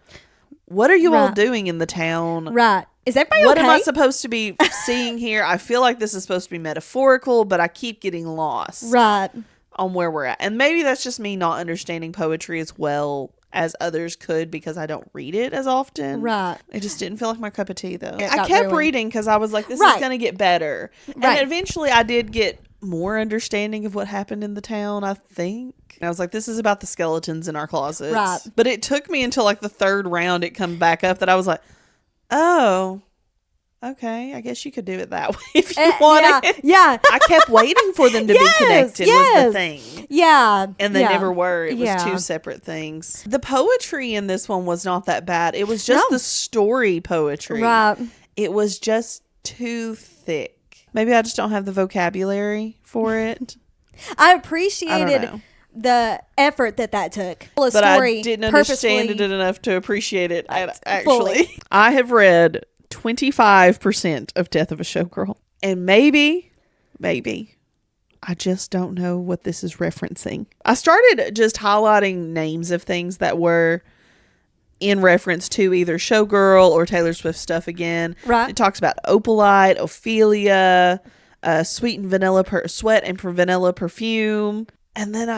What are you all Right. doing in the town? Right. Is everybody What okay? am I supposed to be seeing here? I feel like this is supposed to be metaphorical, but I keep getting lost Right. on where we're at. And maybe that's just me not understanding poetry as well as others could because I don't read it as often. Right. It just didn't feel like my cup of tea, though. It I got kept ruined. reading because I was like, this Right. is going to get better. Right. And eventually I did get more understanding of what happened in the town, I think. And I was like, this is about the skeletons in our closets. Right. But it took me until like the third round it come back up that I was like, oh, okay, I guess you could do it that way if you wanted. Yeah. I kept waiting for them to Yes, be connected was yes. the thing. Yeah. And they yeah. never were. It was Yeah. two separate things. The poetry in this one was not that bad. It was just No. the story poetry. Right. It was just too thick. Maybe I just don't have the vocabulary for it. I I appreciated don't know. the effort that took. A But story I didn't purposefully- understand it enough to appreciate it. Actually, fully. I have read 25% of Death of a Showgirl. And maybe, I just don't know what this is referencing. I started just highlighting names of things that were in reference to either Showgirl or Taylor Swift stuff again. Right. It talks about Opalite, Ophelia, Sweet and Vanilla Sweat and Vanilla Perfume. And then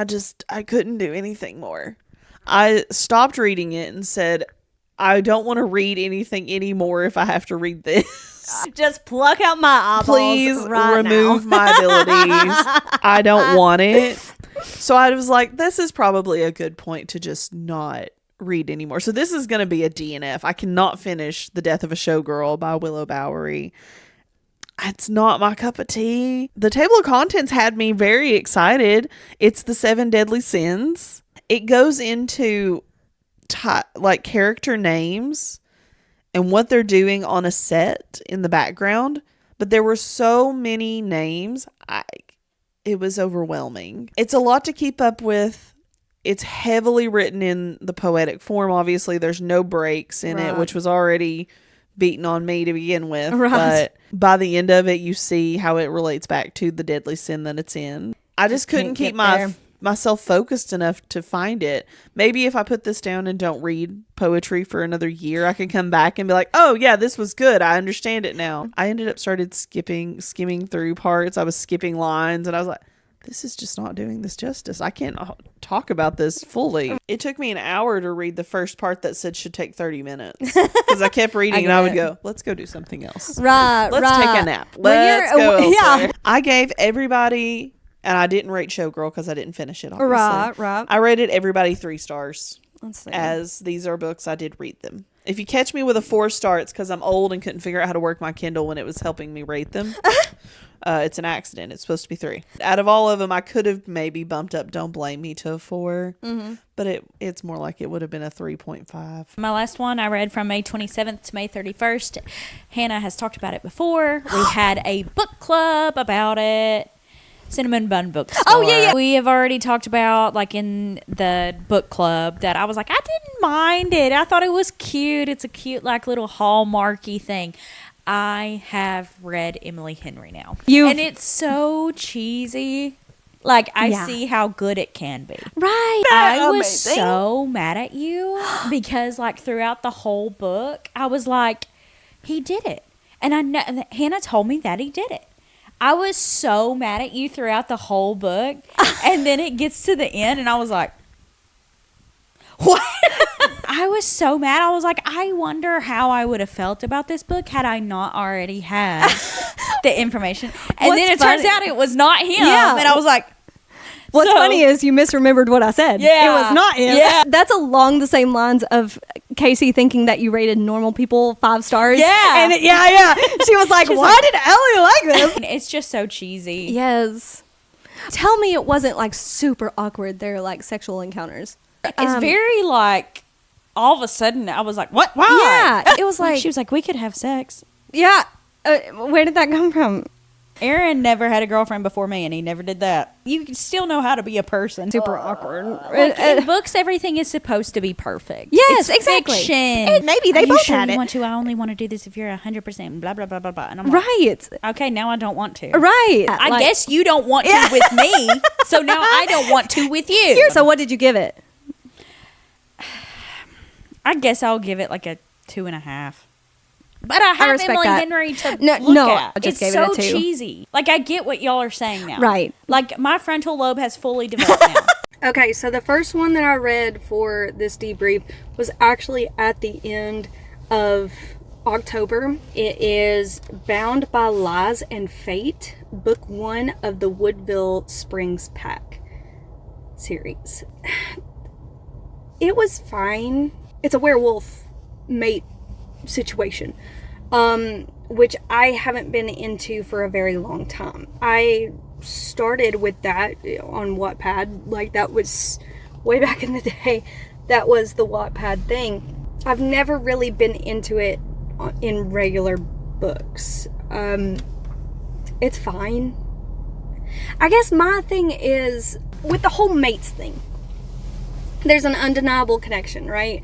I couldn't do anything more. I stopped reading it and said, I don't want to read anything anymore if I have to read this. Just pluck out my eyeballs. Please right remove now. my abilities. I don't want it. So I was like, this is probably a good point to just not read anymore. So this is going to be a DNF. I cannot finish The Death of a Showgirl by Willow Bowery. It's not my cup of tea. The table of contents had me very excited. It's the 7 Deadly Sins. It goes into like character names and what they're doing on a set in the background. But there were so many names. It was overwhelming. It's a lot to keep up with. It's heavily written in the poetic form. Obviously, there's no breaks in it, Right. which was already beaten on me to begin with. Right. But by the end of it, you see how it relates back to the deadly sin that it's in. I just couldn't keep myself focused enough to find it. Maybe if I put this down and don't read poetry for another year, I can come back and be like, oh yeah, this was good. I understand it now. I ended up skimming through parts. I was skipping lines and I was like, this is just not doing this justice. I can't talk about this fully. It took me an hour to read the first part that said should take 30 minutes. Because I kept reading and I would go, let's go do something else. Let's take a nap. Let's go elsewhere. Yeah. I gave everybody, and I didn't rate Showgirl because I didn't finish it, obviously. Right. I rated everybody 3 stars. Let's see. As these are books, I did read them. If you catch me with a 4-star, it's because I'm old and couldn't figure out how to work my Kindle when it was helping me rate them. It's an accident. It's supposed to be 3. Out of all of them, I could have maybe bumped up Don't Blame Me to a 4. Mm-hmm. But it's more like it would have been a 3.5. My last one I read from May 27th to May 31st. Hannah has talked about it before. We had a book club about it. Cinnamon Bun Bookstore. Oh, yeah. We have already talked about, like, in the book club that I was like, I didn't mind it. I thought it was cute. It's a cute, like, little Hallmarky thing. I have read Emily Henry now. And it's so cheesy. Like, I see how good it can be. Right. I was so mad at you because, like, throughout the whole book, I was like, he did it. And I know Hannah told me that he did it. I was so mad at you throughout the whole book. And then it gets to the end and I was like, what? I was so mad. I was like, I wonder how I would have felt about this book had I not already had the information. And then it turns out it was not him. Yeah. And I was like, what's funny is you misremembered what I said. Yeah. It was not him. Yeah. That's along the same lines of Kasey thinking that you rated normal people 5 stars. Yeah. And she was like, why did Allie like this? It's just so cheesy. Yes. Tell me it wasn't like super awkward. They're like sexual encounters. It's very like, all of a sudden I was like, what? Why? Yeah. It was like, she was like, we could have sex. Yeah. Where did that come from? Aaron never had a girlfriend before me, and he never did that. You can still know how to be a person. Super awkward. Like, in books, everything is supposed to be perfect. Yes, it's exactly. Fiction. Maybe they both had it. I only want to do this if you're 100%. Blah blah blah blah blah. And I'm like, right. Okay, now I don't want to. Right. I guess you don't want to with me, so now I don't want to with you. So what did you give it? I guess I'll give it like a 2.5. But I have Emily Henry to look at. I just gave it a 2. It's so cheesy. Like, I get what y'all are saying now. Right. Like, my frontal lobe has fully developed now. Okay, so the first one that I read for this debrief was actually at the end of October. It is Bound by Lies and Fate, Book 1 of the Woodville Springs Pack series. It was fine. It's a werewolf mate situation, which I haven't been into for a very long time. I started with that on Wattpad, like that was way back in the day. That was the Wattpad thing. I've never really been into it in regular books. It's fine. I guess my thing is with the whole mates thing, there's an undeniable connection, right?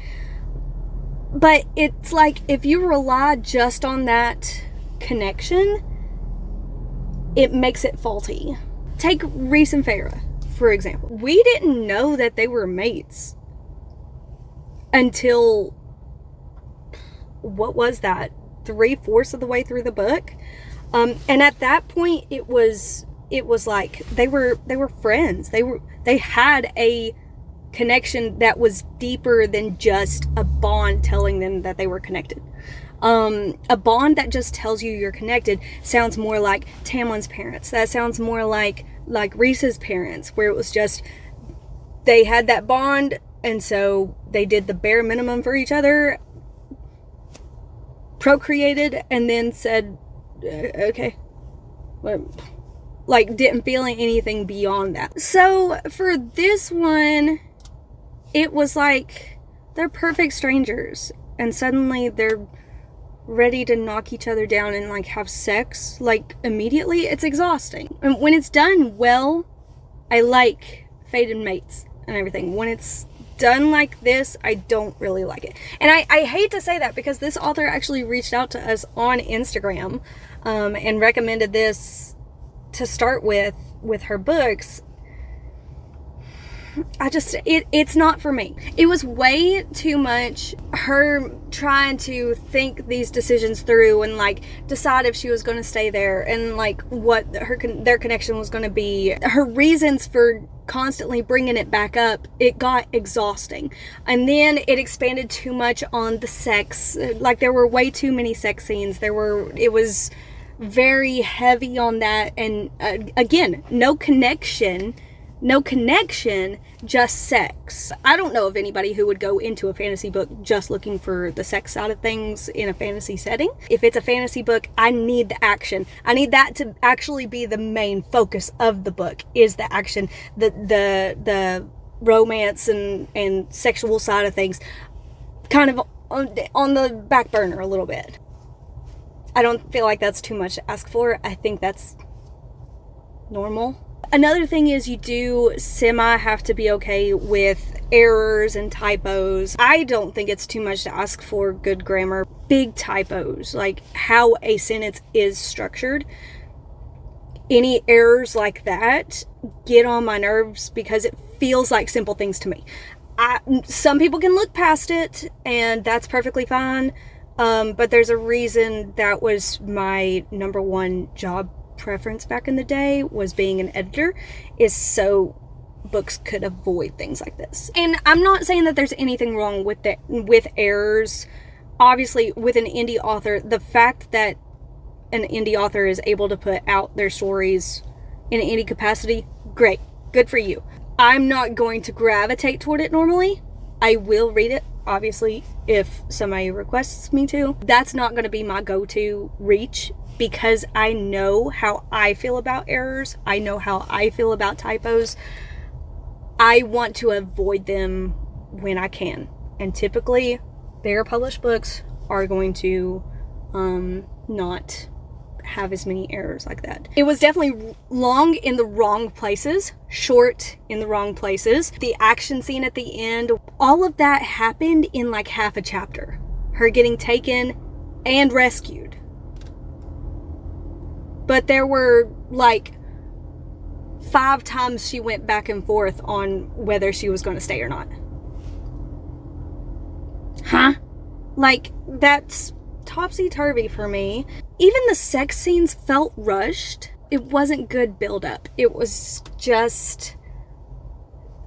But it's like, if you rely just on that connection, it makes it faulty. Take Reese and Farah, for example. We didn't know that they were mates until, what was that, 3/4 of the way through the book? And at that point, it was like, they were friends. They had a connection that was deeper than just a bond telling them that they were connected. A bond that just tells you you're connected sounds more like Tamlin's parents. That sounds more like Reese's parents, where it was just they had that bond, and so they did the bare minimum for each other, procreated, and then said, okay. Like, didn't feel anything beyond that. So for this one, it was like they're perfect strangers, and suddenly they're ready to knock each other down and like have sex like immediately. It's exhausting. And when it's done well, I like fated mates and everything. When it's done like this, I don't really like it. And I hate to say that because this author actually reached out to us on Instagram and recommended this to start with her books. It's not for me. It was way too much her trying to think these decisions through and like decide if she was going to stay there and like what their connection was going to be. Her reasons for constantly bringing it back up, it got exhausting. And then it expanded too much on the sex. Like there were way too many sex scenes. It was very heavy on that. And again, no connection, just sex. I don't know of anybody who would go into a fantasy book just looking for the sex side of things in a fantasy setting. If it's a fantasy book, I need the action. I need that to actually be the main focus of the book, is the action, the romance and sexual side of things kind of on the back burner a little bit. I don't feel like that's too much to ask for. I think that's normal. Another thing is you do have to be okay with errors and typos. I don't think it's too much to ask for good grammar. Big typos, like how a sentence is structured. Any errors like that get on my nerves because it feels like simple things to me. Some people can look past it and that's perfectly fine. But there's a reason that was my number one job preference back in the day, was being an editor, is so books could avoid things like this. And I'm not saying that there's anything wrong with errors. Obviously, with an indie author, the fact that an indie author is able to put out their stories in any capacity, great, good for you. I'm not going to gravitate toward it normally. I will read it, obviously, if somebody requests me to. That's not going to be my go-to reach, because I know how I feel about errors. I know how I feel about typos. I want to avoid them when I can. And typically, bigger published books are going to not have as many errors like that. It was definitely long in the wrong places, short in the wrong places. The action scene at the end, all of that happened in like half a chapter. Her getting taken and rescued. But there were like 5 times she went back and forth on whether she was going to stay or not. Huh? Like, that's topsy-turvy for me. Even the sex scenes felt rushed. It wasn't good build-up. It was just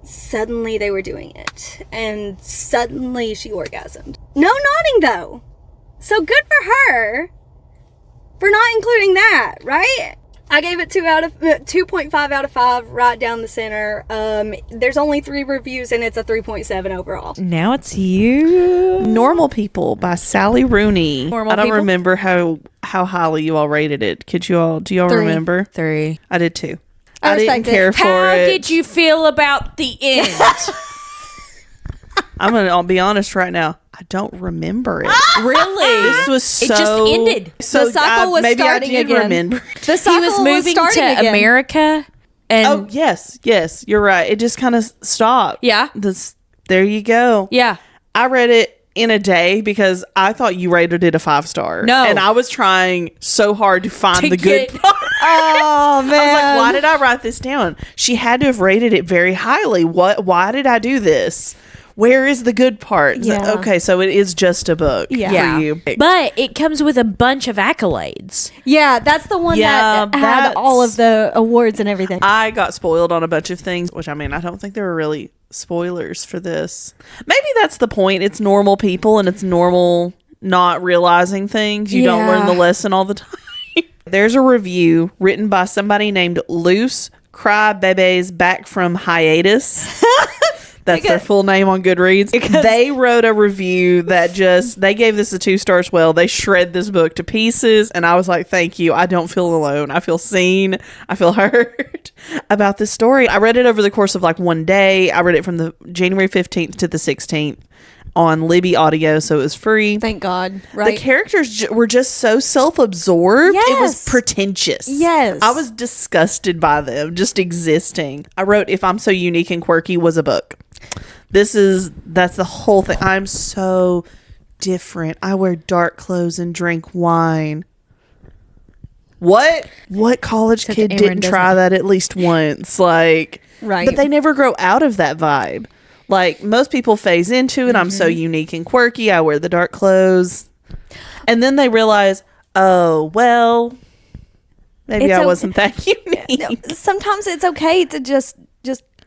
suddenly they were doing it. And suddenly she orgasmed. No nodding, though. So good for her for not including that, right? I gave it 2.5 out of 5, right down the center. There's only 3 reviews and it's a 3.7 overall. Now it's you. Normal People by Sally Rooney. Normal I don't People? remember how highly you all rated it. Do you all 3. remember? 3. I did too. I I didn't respect it. care for How it. did you feel about the end? I'll be honest right now. I don't remember it. Really? This was so... It just ended. So The cycle was maybe starting I did again. remember. The He cycle was moving to starting again. America. And Oh, yes, you're right. It just kind of stopped. Yeah. There you go. yeah. I read it in a day because I thought you rated it a 5-star. No. And I was trying so hard to find To the good get- part. Oh, man. I was like, why did I write this down? She had to have rated it very highly. Why did I do this? Where is the good part? Yeah. Okay, so it is just a book Yeah. for you. But it comes with a bunch of accolades. Yeah, that's the one Yeah, that had that's- all of the awards and everything. I got spoiled on a bunch of things, which I mean, I don't think there were really spoilers for this. Maybe that's the point. It's normal people and it's normal not realizing things. You don't Yeah. learn the lesson all the time. There's a review written by somebody named Loose Cry Bebe's Back from Hiatus. That's their full name on Goodreads. They wrote a review that they gave this a 2 stars. Well, they shred this book to pieces. And I was like, thank you. I don't feel alone. I feel seen. I feel heard about this story. I read it over the course of like one day. I read it from the January 15th to the 16th on Libby Audio. So it was free. Thank God, right? The characters were just so self-absorbed. It was Yes. pretentious. Yes. I was disgusted by them just existing. I wrote, If I'm So Unique and Quirky was a book. That's the whole thing. I'm so different. I wear dark clothes and drink wine. What college Except kid Aaron didn't try that at least once? Like, Right. But they never grow out of that vibe. Like, most people phase into it. I'm so unique and quirky. I wear the dark clothes. And then they realize, oh, well, maybe I wasn't that unique. Sometimes it's okay to just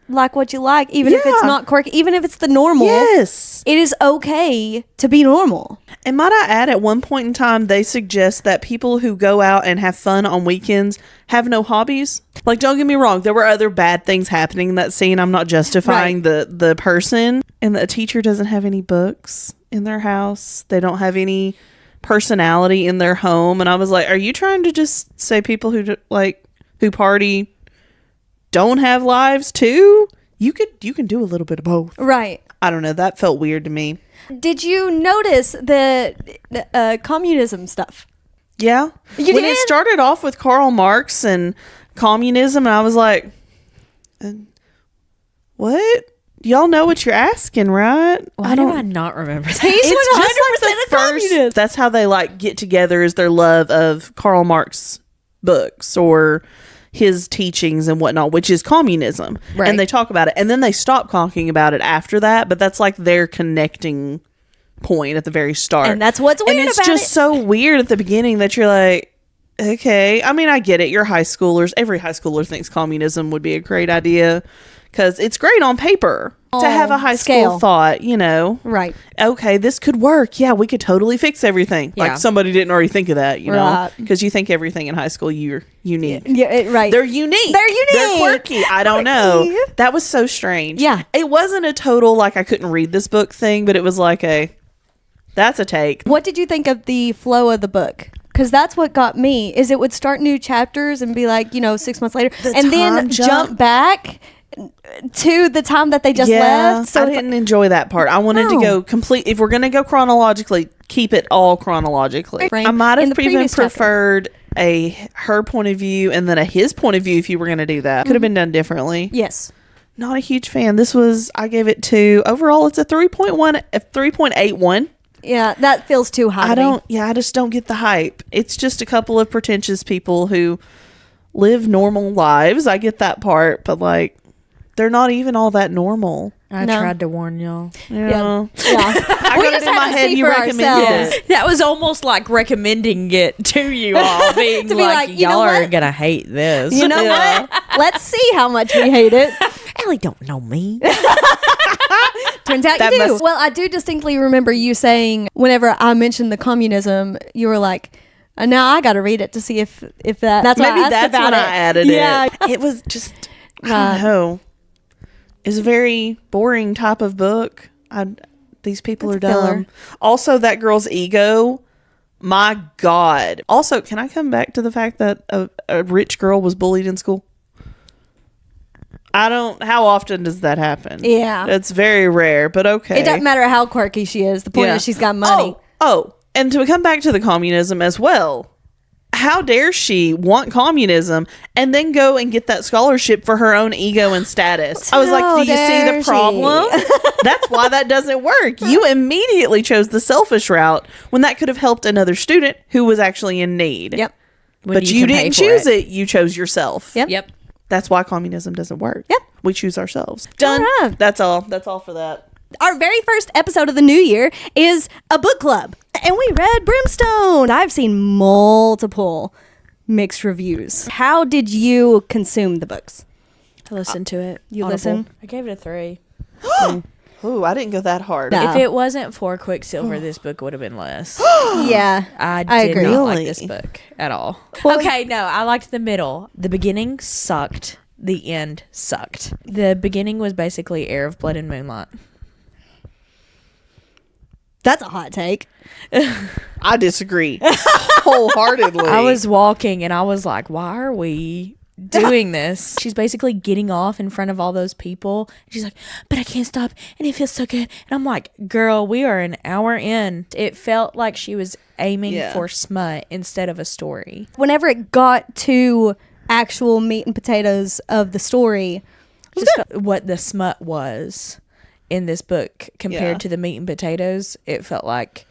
like what you like, even if it's Yeah. not quirky, even if it's the normal. Yes. It is okay to be normal. And might I add, at one point in time, they suggest that people who go out and have fun on weekends have no hobbies. Like, don't get me wrong, there were other bad things happening in that scene. I'm not justifying the person. And the teacher doesn't have any books in their house. They don't have any personality in their home. And I was like, are you trying to just say people who party don't have lives too? You can do a little bit of both. Right. I don't know. That felt weird to me. Did you notice the communism stuff? Yeah. You when did? it started off with Karl Marx and communism, and I was like, what? Y'all know what you're asking, right? Why do I not remember that? He's It's 100% a communist. That's how they like get together, is their love of Karl Marx books or his teachings and whatnot, which is communism. Right. And they talk about it. And then they stop talking about it after that, but that's like their connecting point at the very start. And that's what's weird and it's about just it. so weird at the beginning that you're like, okay. I mean, I get it. You're high schoolers. Every high schooler thinks communism would be a great idea because it's great on paper to have a high scale. school thought, you know. Right. Okay, this could work. Yeah, we could totally fix everything. Yeah. Like somebody didn't already think of that, you know, Right. because you think everything in high school you're unique. Yeah, right. They're unique. They're unique. They're quirky. I don't know. Quirky. That was so strange. Yeah. It wasn't a total like I couldn't read this book thing, but it was like that's a take. What did you think of the flow of the book? Because that's what got me, is it would start new chapters and be like, 6 months later, The and then time jump back to the time that they just left. So I it's didn't enjoy that part. I wanted to No. go complete. If we're going to go chronologically, keep it all chronologically. Right. I might In have the even previous chapter. preferred her point of view and then a his point of view if you were going to do that. Could have been done differently. yes. Not a huge fan. I gave it overall it's a 3.81. Yeah, that feels too high. I just don't get the hype. It's just a couple of pretentious people who live normal lives. I get that part, but like they're not even all that normal. I No. tried to warn y'all. Yeah. Yeah. I We got just it in have my to head see you for recommended ourselves. it. That was almost like recommending it to you all, being To be like, you know y'all are what? gonna hate this. You know Yeah. what? Let's see how much we hate it. Allie don't know me. Turns out That you do. must- Well, I do distinctly remember you saying whenever I mentioned the communism, you were like, now I got to read it to see if that. That's why Maybe I asked that's about when it. I added Yeah. it. It was just I Right. don't know. It's a very boring type of book. These people It's are a filler. dumb. Also, that girl's ego. My God. Also, can I come back to the fact that a rich girl was bullied in school? How often does that happen? Yeah. It's very rare, but okay. It doesn't matter how quirky she is. The point Yeah. is she's got money. Oh, and to come back to the communism as well. How dare she want communism and then go and get that scholarship for her own ego and status? I was like, How do you see dare the she? problem? That's why that doesn't work. You immediately chose the selfish route when that could have helped another student who was actually in need. Yep. When But you can pay didn't for choose it. You chose yourself. Yep. Yep. That's why communism doesn't work. Yep. We choose ourselves. Done. All right. That's all. That's all for that. Our very first episode of the new year is a book club. And we read Brimstone. I've seen multiple mixed reviews. How did you consume the books? I listened to it. You Audible. listen? I gave it a 3. Ooh, I didn't go that hard. No. If it wasn't for Quicksilver, this book would have been less. Yeah. I I did agree. not like Really? this book at all. Well, Okay, no, I liked the middle. The beginning sucked. The end sucked. The beginning was basically Air of Blood and Moonlight. That's a hot take. I disagree wholeheartedly. I was walking and I was like, why are we doing this? She's basically getting off in front of all those people. She's like, but I can't stop and it feels so good. And I'm like, girl, we are an hour in. It felt like she was aiming Yeah. for smut instead of a story. Whenever it got to actual meat and potatoes of the story, Just what the smut was. in this book compared Yeah. to the meat and potatoes. It felt like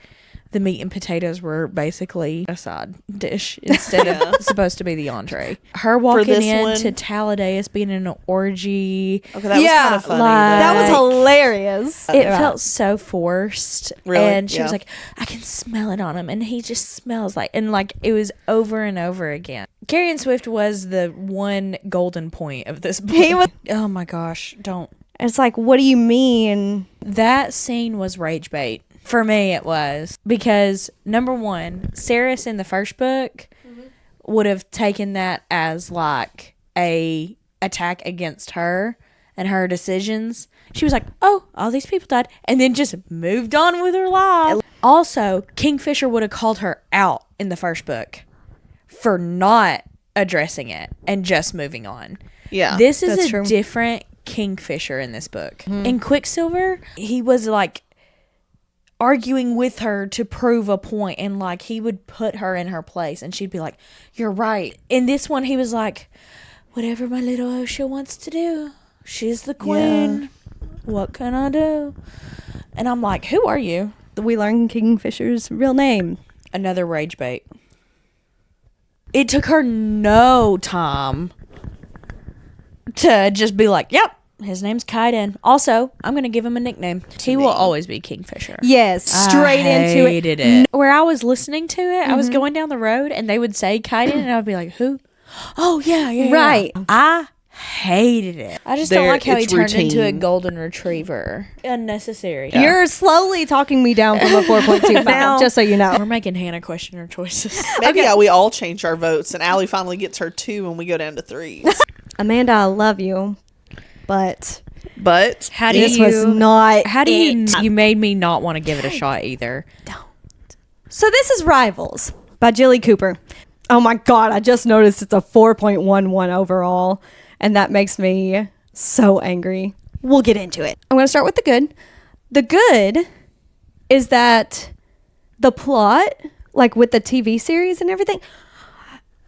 the meat and potatoes were basically a side dish instead of supposed to be the entree. Her walking this into one- Talladeus being in an orgy. Okay, that was kind of funny. That was Like- hilarious. It felt so forced. Really? And she was Yeah. like, I can smell it on him. And he just smells like, and like it was over and over again. Carrie Swift was the one golden point of this book. He was- Oh my gosh, don't. It's like, what do you mean? That scene was rage bait. For me, it was. Because, number one, Saris in the first book would have taken that as like a attack against her and her decisions. She was like, oh, all these people died. And then just moved on with her life. Also, Kingfisher would have called her out in the first book for not addressing it and just moving on. Yeah. This is that's a true. different Kingfisher in this book. In Quicksilver, he was like arguing with her to prove a point, and like he would put her in her place and she'd be like, you're right. In this one, he was like, whatever my little Osha wants to do, she's the queen. What can I do? And I'm like, who are you? We learned Kingfisher's real name. Another rage bait. It took her no time to just be like, yep, his name's Kaiden. Also, I'm going to give him a nickname. He will always be Kingfisher. Yes, straight I into it. hated it. Where I was listening to it, I was going down the road and they would say Kaiden and I would be like, who? Oh, yeah. Right. I hated it. I just don't There, like how he it's turned into a routine. golden retriever. Unnecessary. You're slowly talking me down from a 4.25, Now- just so you know. We're making Hannah question her choices. Maybe we all change our votes, and Allie finally gets her 2 and we go down to 3. Amanda, I love you, but But How do this you... was not How do you? it. You made me not want to give it a shot either. So this is Rivals by Jilly Cooper. Oh my God, I just noticed it's a 4.11 overall, and that makes me so angry. We'll get into it. I'm going to start with the good. The good is that the plot, like with the TV series and everything,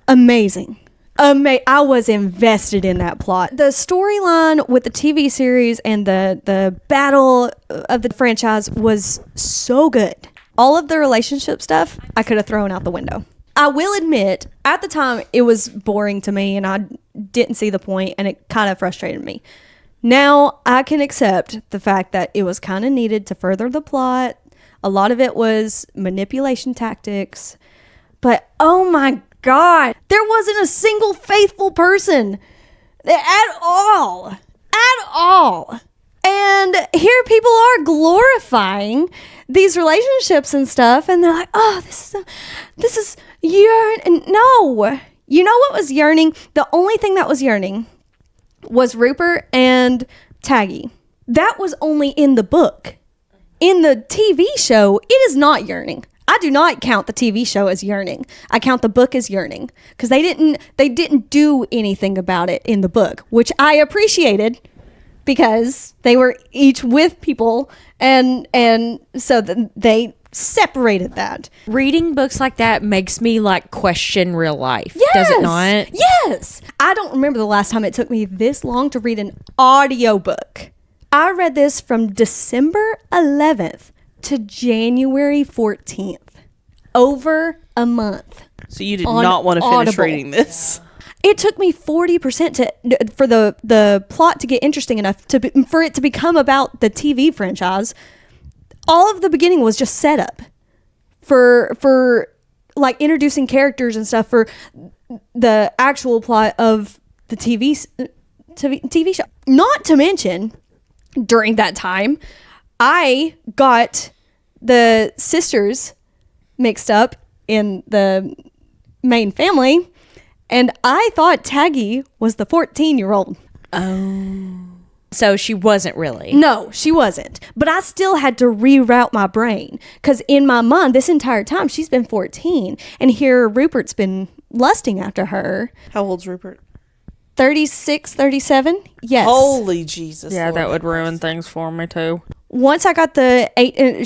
amazing. I was invested in that plot. The storyline with the TV series and the battle of the franchise was so good. All of the relationship stuff, I could have thrown out the window. I will admit, at the time, it was boring to me and I didn't see the point and it kind of frustrated me. Now, I can accept the fact that it was kind of needed to further the plot. A lot of it was manipulation tactics. But, oh my God, there wasn't a single faithful person at all. At all. And here people are glorifying these relationships and stuff, and they're like, "Oh, this is yearn." No, you know what was yearning? The only thing that was yearning was Rupert and Taggy. That was only in the book. In the TV show, it is not yearning. I do not count the TV show as yearning. I count the book as yearning because they didn't do anything about it in the book, which I appreciated. Because they were each with people, and so they separated that. Reading books like that makes me like question real life. Does it not? Yes. I don't remember the last time it took me this long to read an audiobook. I read this from December 11th to January 14th. Over a month. so you did On not want to finish Audible. reading this. It took me 40% for the plot to get interesting enough for it to become about the TV franchise. All of the beginning was just setup for like introducing characters and stuff for the actual plot of the TV show. Not to mention, during that time, I got the sisters mixed up in the main family. And I thought Taggy was the 14-year-old. So she wasn't really. No, she wasn't. But I still had to reroute my brain. Because in my mind, this entire time, she's been 14. And here Rupert's been lusting after her. How old's Rupert? 36, 37? Yes. Holy Jesus. Yeah, Lord that have would ruin mercy. things for me too. Once I got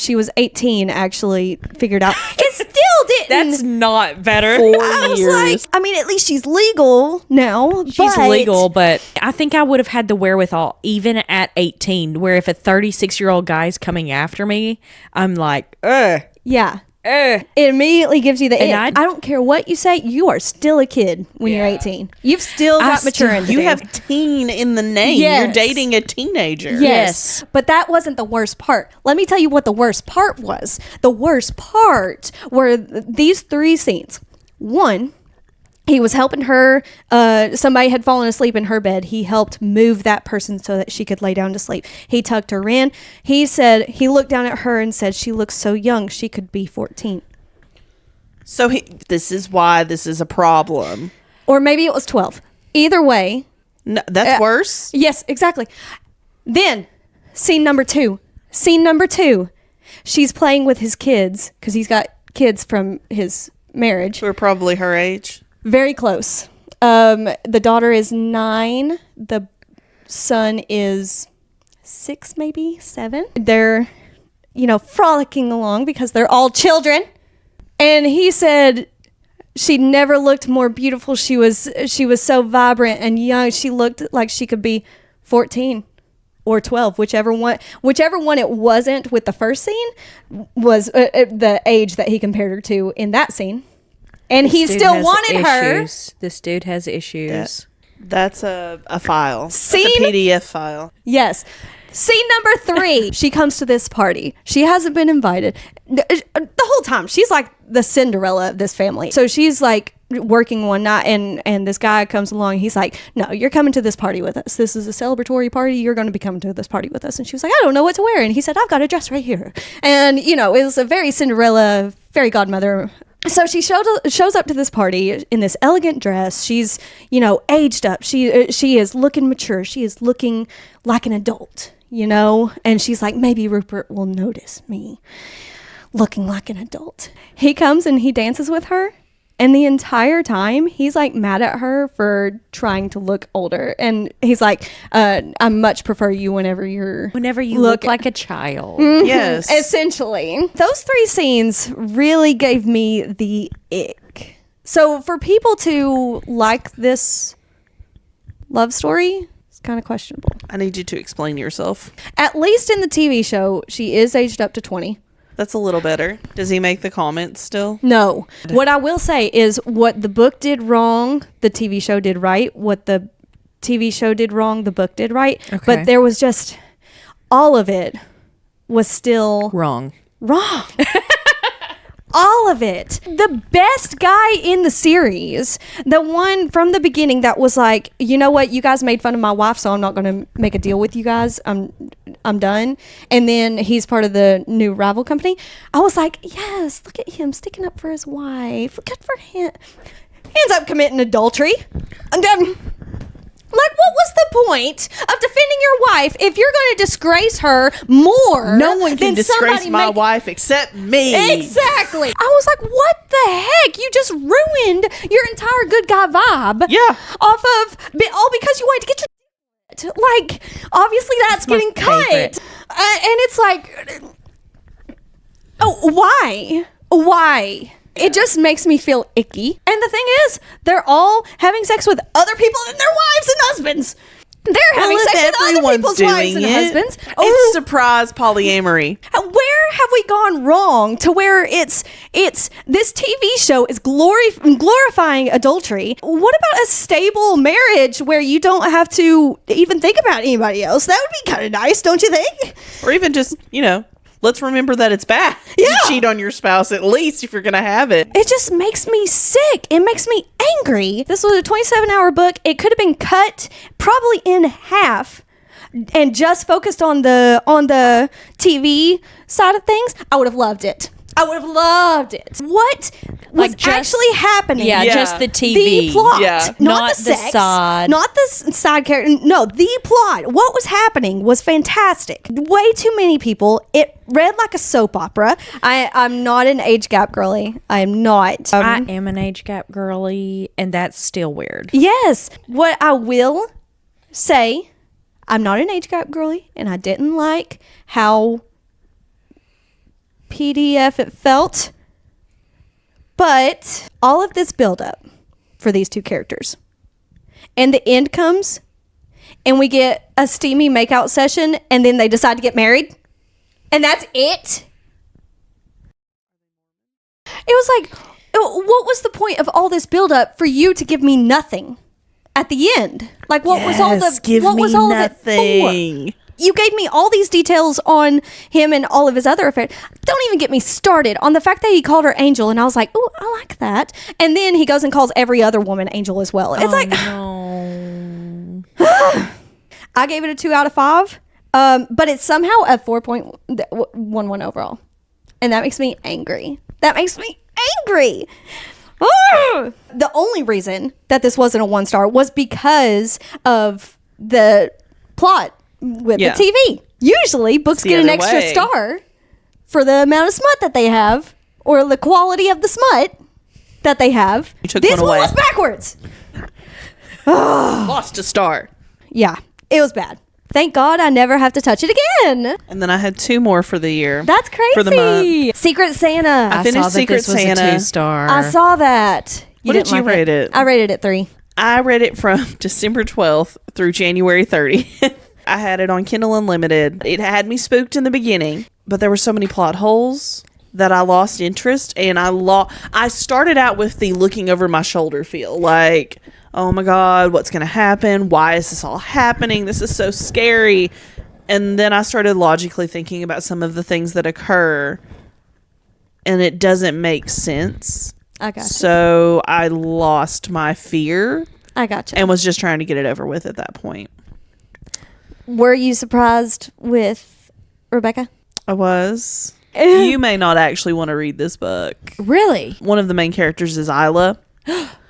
she was 18 actually figured out. It still didn't. That's not better. 4 I was years. like, I mean, at least she's legal now. She's legal, but I think I would have had the wherewithal even at 18, where if a 36-year-old guy's coming after me, I'm like, ugh. Yeah. Ugh. It immediately gives you the And ick. I don't care what you say, you are still a kid when you're 18. You've still got maturity. You have teen in the name. Yes. You're dating a teenager. Yes. But that wasn't the worst part. Let me tell you what the worst part was. The worst part were these 3 scenes. One, he was helping her. Somebody had fallen asleep in her bed. He helped move that person so that she could lay down to sleep. He tucked her in. He said, he looked down at her and said, she looks so young. She could be 14. So this is why this is a problem. Or maybe it was 12. Either way. No, that's worse. Yes, exactly. Then, scene number 2. Scene number 2. She's playing with his kids because he's got kids from his marriage. Who are probably her age. Very close. The daughter is 9. The son is 6, maybe 7. They're, frolicking along because they're all children. And he said she never looked more beautiful. She was so vibrant and young. She looked like she could be 14 or 12, whichever one it wasn't with the first scene was the age that he compared her to in that scene. And he still wanted her. This dude has issues. That's a file. Scene? That's a PDF file. Yes. Scene number 3. She comes to this party. She hasn't been invited. The whole time, she's like the Cinderella of this family. So she's like working one night and this guy comes along. He's like, no, you're coming to this party with us. This is a celebratory party. You're going to be coming to this party with us. And she was like, I don't know what to wear. And he said, I've got a dress right here. And, it was a very Cinderella, fairy godmother. So she shows up to this party in this elegant dress. She's, aged up. She is looking mature. She is looking like an adult, and she's like, maybe Rupert will notice me looking like an adult. He comes and he dances with her. And the entire time, he's like mad at her for trying to look older. And he's like, I much prefer you whenever you look like a child. Mm-hmm. Yes. Essentially. Those 3 scenes really gave me the ick. So for people to like this love story, it's kind of questionable. I need you to explain yourself. At least in the TV show, she is aged up to 20. That's a little better. Does he make the comments still? No. What I will say is what the book did wrong, the TV show did right. What the TV show did wrong, the book did right. Okay. But there was just, all of it was still Wrong. All of it. The best guy in the series, the one from the beginning that was like, you know what, you guys made fun of my wife, so I'm not going to make a deal with you guys. I'm done. And then he's part of the new rival company. I was like, yes, look at him sticking up for his wife. Good for him. He ends up committing adultery. And like, what was the point of defending your wife if you're going to disgrace her more? No one can than disgrace somebody my wife except me. Exactly. I was like, what the heck? You just ruined your entire good guy vibe. Yeah. All because you wanted to get your like, obviously that's getting cut. favorite. And it's like, oh, why? It just makes me feel icky. And the thing is, they're all having sex with other people and their wives and husbands. They're having sex with other everyone's people's doing wives and it, husbands. It's surprise polyamory. Where have we gone wrong to where it's this TV show is glorifying adultery? What about a stable marriage where you don't have to even think about anybody else? That would be kind of nice, don't you think? Or even just, let's remember that it's bad to cheat on your spouse, at least if you're going to have it. It just makes me sick. It makes me angry. This was a 27-hour book. It could have been cut probably in half and just focused on the TV side of things. I would have loved it. What was actually happening? Yeah, just the TV. The plot. Yeah. Not the sex. side. Not the side character. No, the plot. What was happening was fantastic. Way too many people. It read like a soap opera. I'm not an age gap girly. I am not. I am an age gap girly, and that's still weird. Yes. What I will say, I'm not an age gap girly, and I didn't like how PDF it felt, But all of this buildup for these two characters, and the end comes, and we get a steamy makeout session, and then they decide to get married, and that's it. It was like, what was the point of all this buildup for you to give me nothing at the end? Like, what was all the give what me was all nothing. of it for? You gave me all these details on him and all of his other affairs. Don't even get me started on the fact that he called her Angel, and I was like, "Oh, I like that." And then he goes and calls every other woman Angel as well. It's no. I gave it a 2 out of 5, but it's somehow a 4.11 overall, and that makes me angry. That makes me angry. Ah! The only reason that this wasn't a 1 star was because of the plot with Yeah. the TV. Usually, books the get an other extra way. star for the amount of smut that they have, or the quality of the smut that they have. You took This one one away. was backwards. Lost a star. Yeah, it was bad. Thank God I never have to touch it again. And then I had 2 more for the year. That's crazy. For the month. Secret Santa. I finished saw that Secret this was Santa. a 2-star. I saw that. What did you rate it? I rated it 3. I read it from December 12th through January 30th. I had it on Kindle Unlimited. It had me spooked in the beginning, but there were so many plot holes that I lost interest, and I started out with the looking over my shoulder feel, like, oh my God, what's going to happen? Why is this all happening? This is so scary. And then I started logically thinking about some of the things that occur, and it doesn't make sense. I got you. So I lost my fear I got you. and was just trying to get it over with at that point. Were you surprised with Rebecca? I was. You may not actually want to read this book. Really? One of the main characters is Isla.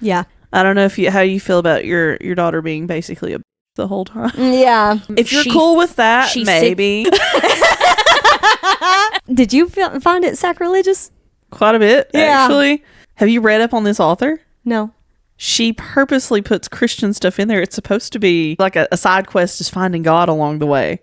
Yeah. I don't know how you feel about your daughter being basically a the whole time. Yeah. If you're She- cool with that, she maybe. Did you find it sacrilegious? Quite a bit, Yeah. actually. Have you read up on this author? No. She purposely puts Christian stuff in there. It's supposed to be like a side quest is finding God along the way.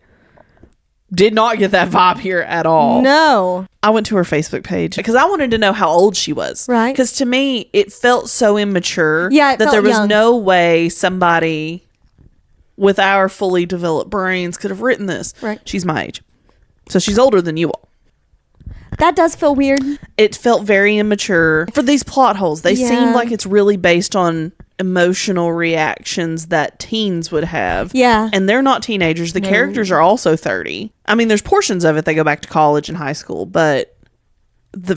Did not get that vibe here at all. No. I went to her Facebook page because I wanted to know how old she was. Right. Because to me, it felt so immature Yeah, it that felt there was young. no way somebody with our fully developed brains could have written this. Right. She's my age. So she's older than you all. That does feel weird. It felt very immature. For these plot holes, they Yeah. seem like it's really based on emotional reactions that teens would have. Yeah. And they're not teenagers. The characters are also 30. I mean, there's portions of it they go back to college and high school, but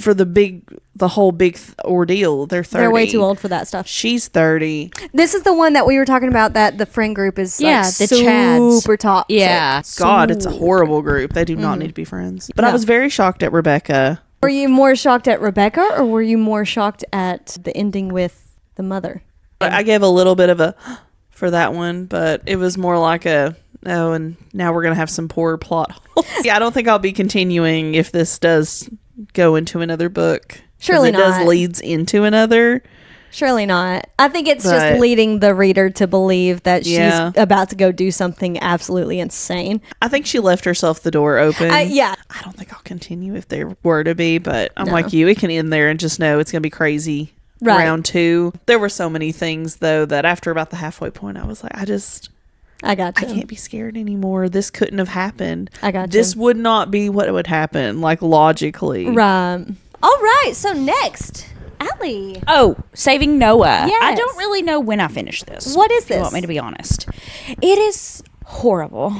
for the whole big ordeal, they're 30. They're way too old for that stuff. She's 30. This is the one that we were talking about that the friend group is Yeah, like the super Chads. toxic. Yeah. God, it's a horrible group. They do not need to be friends. But I No. was very shocked at Rebecca. Were you more shocked at Rebecca or were you more shocked at the ending with the mother? I gave a little bit of a for that one, but it was more like and now we're going to have some poor plot holes. Yeah, I don't think I'll be continuing if this does go into another book. 'Cause Surely it does not. leads into another. Surely not. I think it's But- just leading the reader to believe that Yeah. she's about to go do something absolutely insane. I think she left herself the door open. Yeah. I don't think I'll continue if there were to be, but I'm like you. It can end there and just know it's going to be crazy. Right. Round 2. There were so many things, though, that after about the halfway point, I was like, I got I you. can't be scared anymore. This couldn't have happened. I got This you. would not be what would happen, like logically. Right. All right. So next, Allie. Oh, Saving Noah. I Yes. don't really know when I finished this. What is If you this? want me to be honest? It is horrible.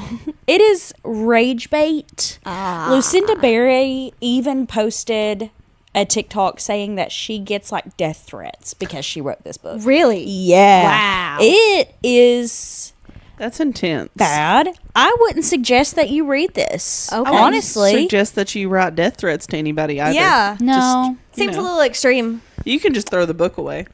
It is rage bait. Lucinda Berry even posted a TikTok saying that she gets like death threats because she wrote this book. Really? Yeah. Wow. It is That's intense. bad. I wouldn't suggest that you read this. Okay. I wouldn't Honestly. suggest that you write death threats to anybody either. Yeah. No. Seems know. a little extreme. You can just throw the book away.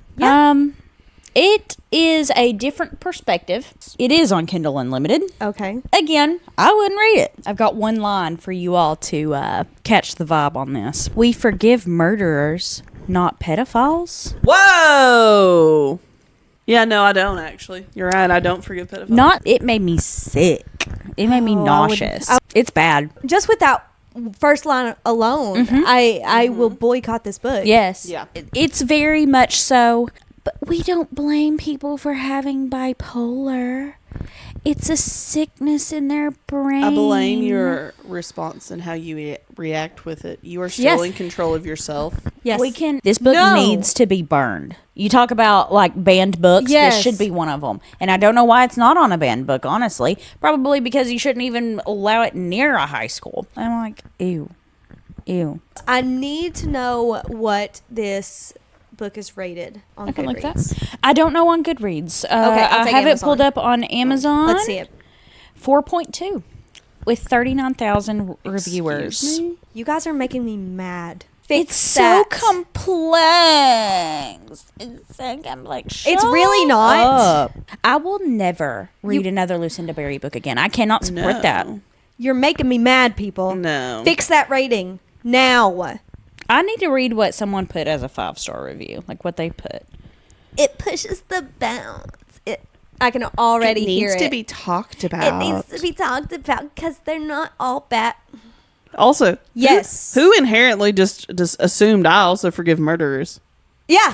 It is a different perspective. It is on Kindle Unlimited. Okay. Again, I wouldn't read it. I've got one line for you all to catch the vibe on this. We forgive murderers, not pedophiles. Whoa! Yeah, no, I don't actually. You're right. I don't forget pedophiles. Not. It made me sick. It made me nauseous. It's bad. Just with that first line alone, I will boycott this book. Yes. Yeah. It's very much so. But we don't blame people for having bipolar. It's a sickness in their brain. I blame your response and how you react with it. You are still Yes. in control of yourself. Yes. This book No. needs to be burned. You talk about like banned books. Yes. This should be one of them. And I don't know why it's not on a banned book, honestly. Probably because you shouldn't even allow it near a high school. I'm like, ew. I need to know what this book is rated on I like that. Goodreads. I don't know on Goodreads. I'll I take have it Amazon. pulled up on Amazon. Let's see it. 4.2 with 39,000 reviewers. You guys are making me mad. It's so complex. It's so complex. It's really not. I will never read another Lucinda Berry book again. I cannot support that. You're making me mad, people. No. Fix that rating now. I need to read what someone put as a 5-star review, like what they put. It pushes the bounds. I can already hear it. It needs to be talked about. It needs to be talked about because they're not all bad. Also, Yes. who inherently just assumed I also forgive murderers? Yeah.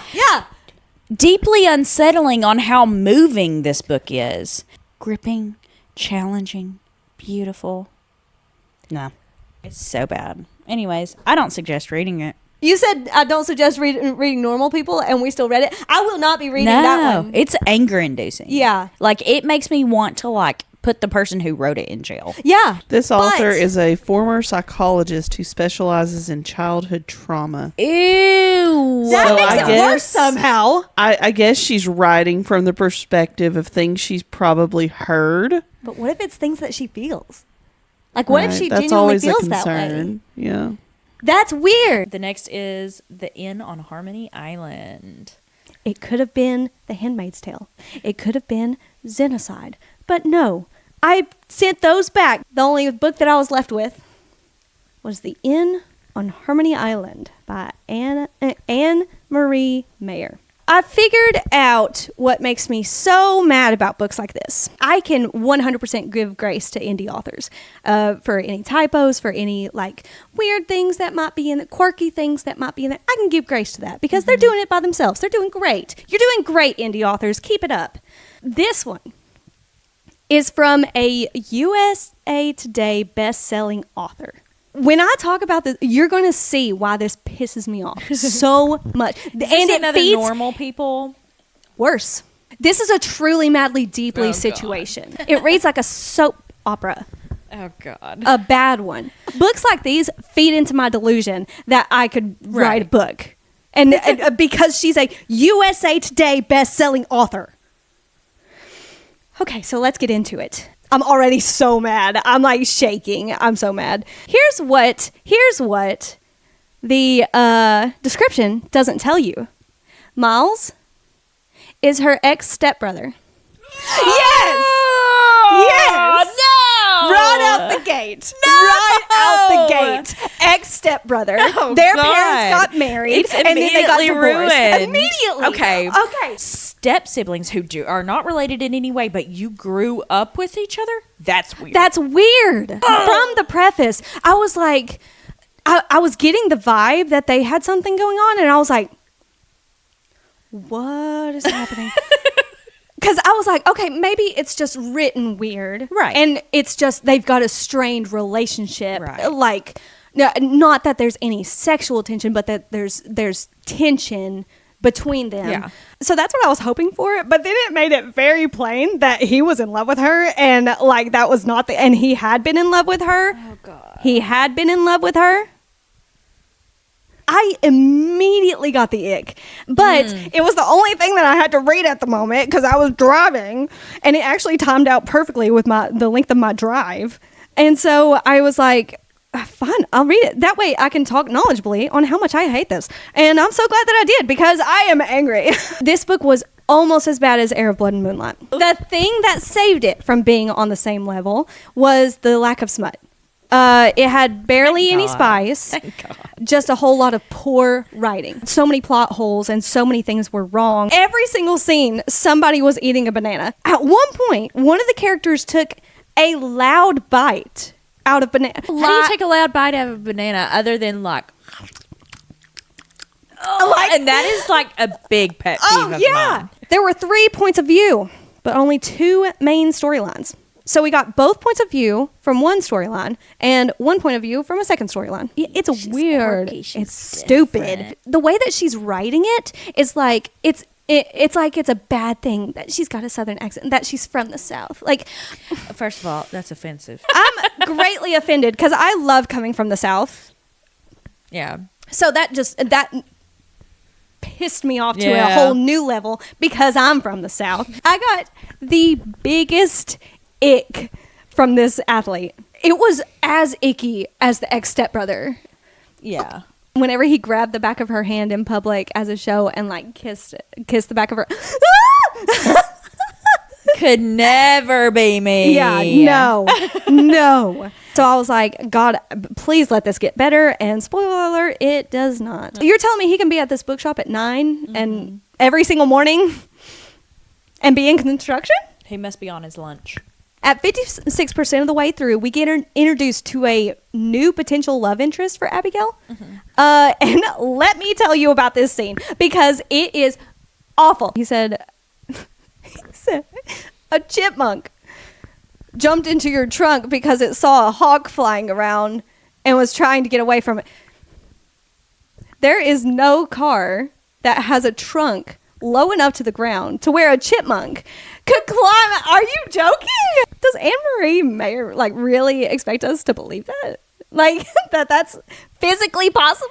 Deeply unsettling on how moving this book is. Gripping, challenging, beautiful. No, it's so bad. Anyways, I don't suggest reading it. You said I don't suggest reading Normal People, and we still read it. I will not be reading that one. It's anger inducing. Yeah. Like it makes me want to like put the person who wrote it in jail. Yeah. This author is a former psychologist who specializes in childhood trauma. Ew. That So makes I it guess- worse somehow. I guess she's writing from the perspective of things she's probably heard. But what if it's things that she feels? Like, what if Right, she that's genuinely always a feels that way? concern. Yeah. That's weird. The next is The Inn on Harmony Island. It could have been The Handmaid's Tale. It could have been Xenocide. But no, I sent those back. The only book that I was left with was The Inn on Harmony Island by Anne Marie Mayer. I figured out what makes me so mad about books like this. I can 100% give grace to indie authors for any typos, for any like weird things that might be in it, quirky things that might be in it. I can give grace to that because they're doing it by themselves. They're doing great. You're doing great, indie authors. Keep it up. This one is from a USA Today best-selling author. When I talk about this, you're going to see why this pisses me off so much. And it feeds Normal People. worse. This is a truly madly deeply situation. It reads like a soap opera. Oh, God. A bad one. Books like these feed into my delusion that I could write a book. And because she's a USA Today best-selling author. Okay, so let's get into it. I'm already so mad. I'm like shaking. I'm so mad. Here's what the description doesn't tell you. Miles is her ex-stepbrother. Yes! Yes! No! Right out the gate. No! Right out the gate. Ex-stepbrother. Oh, Their God. parents got married It's and then they got immediately divorced. ruined. Immediately. Okay. Okay. Step siblings who are not related in any way, but you grew up with each other? That's weird. That's weird. From the preface, I was like, I was getting the vibe that they had something going on, and I was like, what is happening? Because I was like, okay, maybe it's just written weird. Right. And it's just they've got a strained relationship. Right. Like, not that there's any sexual tension, but that there's tension between them. Yeah. So that's what I was hoping for. But then it made it very plain that he was in love with her. And like, that was not and he had been in love with her. Oh, God. He had been in love with her. I immediately got the ick. But it was the only thing that I had to read at the moment because I was driving. And it actually timed out perfectly with the length of my drive. And so I was like, fine, I'll read it. That way I can talk knowledgeably on how much I hate this. And I'm so glad that I did because I am angry. This book was almost as bad as Air of Blood and Moonlight. The thing that saved it from being on the same level was the lack of smut. It had barely any spice. Thank God. Just a whole lot of poor writing. So many plot holes and so many things were wrong. Every single scene, somebody was eating a banana. At one point, one of the characters took a loud bite out of banana. How do you take a loud bite out of a banana other than like, and that is like a big pet peeve of mine. There were 3 points of view, but only 2 main storylines. So we got both points of view from one storyline and 1 point of view from a second storyline. It's weird. quirky, she's It's stupid. different. The way that she's writing it is like it's like it's a bad thing that she's got a southern accent, that she's from the South. Like, First of all, that's offensive. I'm greatly offended because I love coming from the South. Yeah. So that pissed me off to a Yeah. whole new level because I'm from the South. I got the biggest ick from this athlete. It was as icky as the ex-stepbrother. Yeah. Whenever he grabbed the back of her hand in public as a show and like kissed the back of her. Could never be me. Yeah, no. So I was like, God, please let this get better. And spoiler alert, it does not. You're telling me he can be at this bookshop at 9 and every single morning and be in construction? He must be on his lunch. At 56% of the way through, we get introduced to a new potential love interest for Abigail. And let me tell you about this scene because it is awful. He said, a chipmunk jumped into your trunk because it saw a hawk flying around and was trying to get away from it. There is no car that has a trunk low enough to the ground to where a chipmunk could climb. Are you joking? Does Anne-Marie Mayer like really expect us to believe that? Like that's physically possible?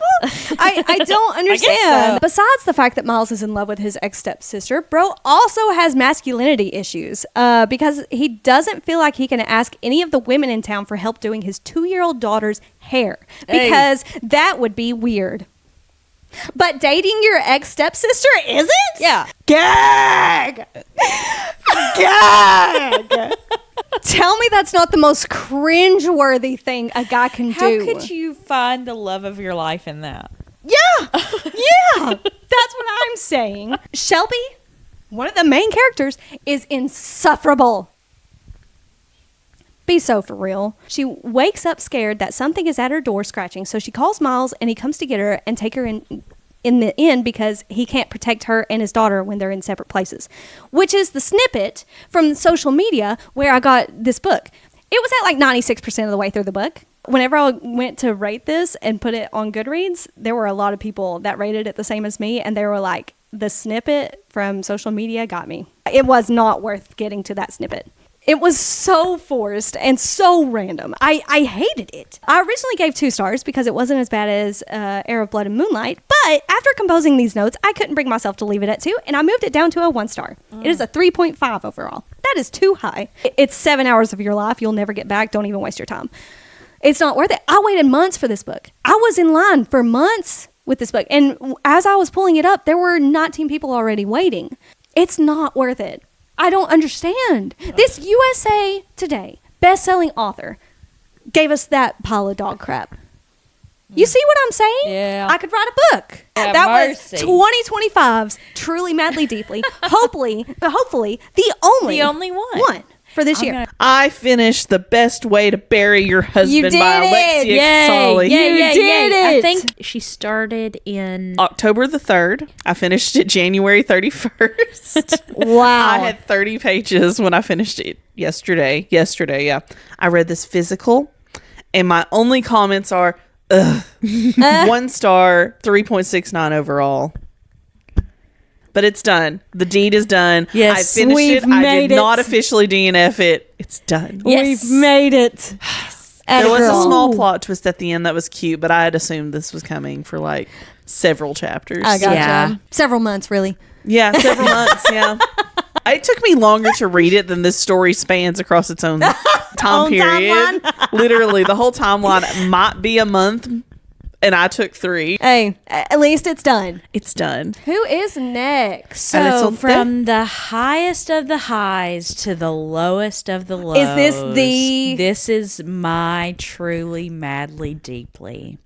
I don't understand. so. Besides the fact that Miles is in love with his ex-stepsister, bro also has masculinity issues because he doesn't feel like he can ask any of the women in town for help doing his 2-year-old daughter's hair because that would be weird. But dating your ex-stepsister isn't? Yeah. Gag! Gag! Tell me that's not the most cringeworthy thing a guy can How do. could you find the love of your life in that? Yeah! Yeah! That's what I'm saying. Shelby, one of the main characters, is insufferable. Be so for real. She wakes up scared that something is at her door scratching, so she calls Miles and he comes to get her and take her in the inn because he can't protect her and his daughter when they're in separate places, which is the snippet from social media where I got this book. It was at like 96% of the way through the book. Whenever I went to rate this and put it on Goodreads, there were a lot of people that rated it the same as me, and they were like, the snippet from social media got me. It was not worth getting to that snippet. It was so forced and so random. I hated it. I originally gave 2 stars because it wasn't as bad as Air of Blood and Moonlight. But after composing these notes, I couldn't bring myself to leave it at 2. And I moved it down to a 1 star. It is a 3.5 overall. That is too high. It's 7 hours of your life you'll never get back. Don't even waste your time. It's not worth it. I waited months for this book. I was in line for months with this book. And as I was pulling it up, there were 19 people already waiting. It's not worth it. I don't understand. This USA Today best-selling author gave us that pile of dog crap. You see what I'm saying? Yeah. I could write a book. Yeah, That mercy. was 2025's Truly Madly Deeply. Hopefully, the only one. for this year. I finished The Best Way to Bury Your Husband You by did it! Alexia Solly. You did I it! think she started in October the 3rd. I finished it January 31st. Wow. I had 30 pages when I finished it yesterday. Yeah. I read this physical, and my only comments are, ugh. 1 star, 3.69 overall. But it's done. The deed is done. Yes. I finished We've it. I made did not it. officially DNF it. It's done. Yes. We've made it. There was a Girl. small plot twist at the end that was cute, but I had assumed this was coming for like several chapters. I gotcha. Yeah. Several months, really. Yeah, several months. Yeah. It took me longer to read it than this story spans across its own time period. Literally, the whole timeline might be a month, and I took 3. Hey, at least it's done. It's done. Who is next? And it's So a- from the highest of the highs to the lowest of the lows. Is this the- This is my Truly Madly Deeply.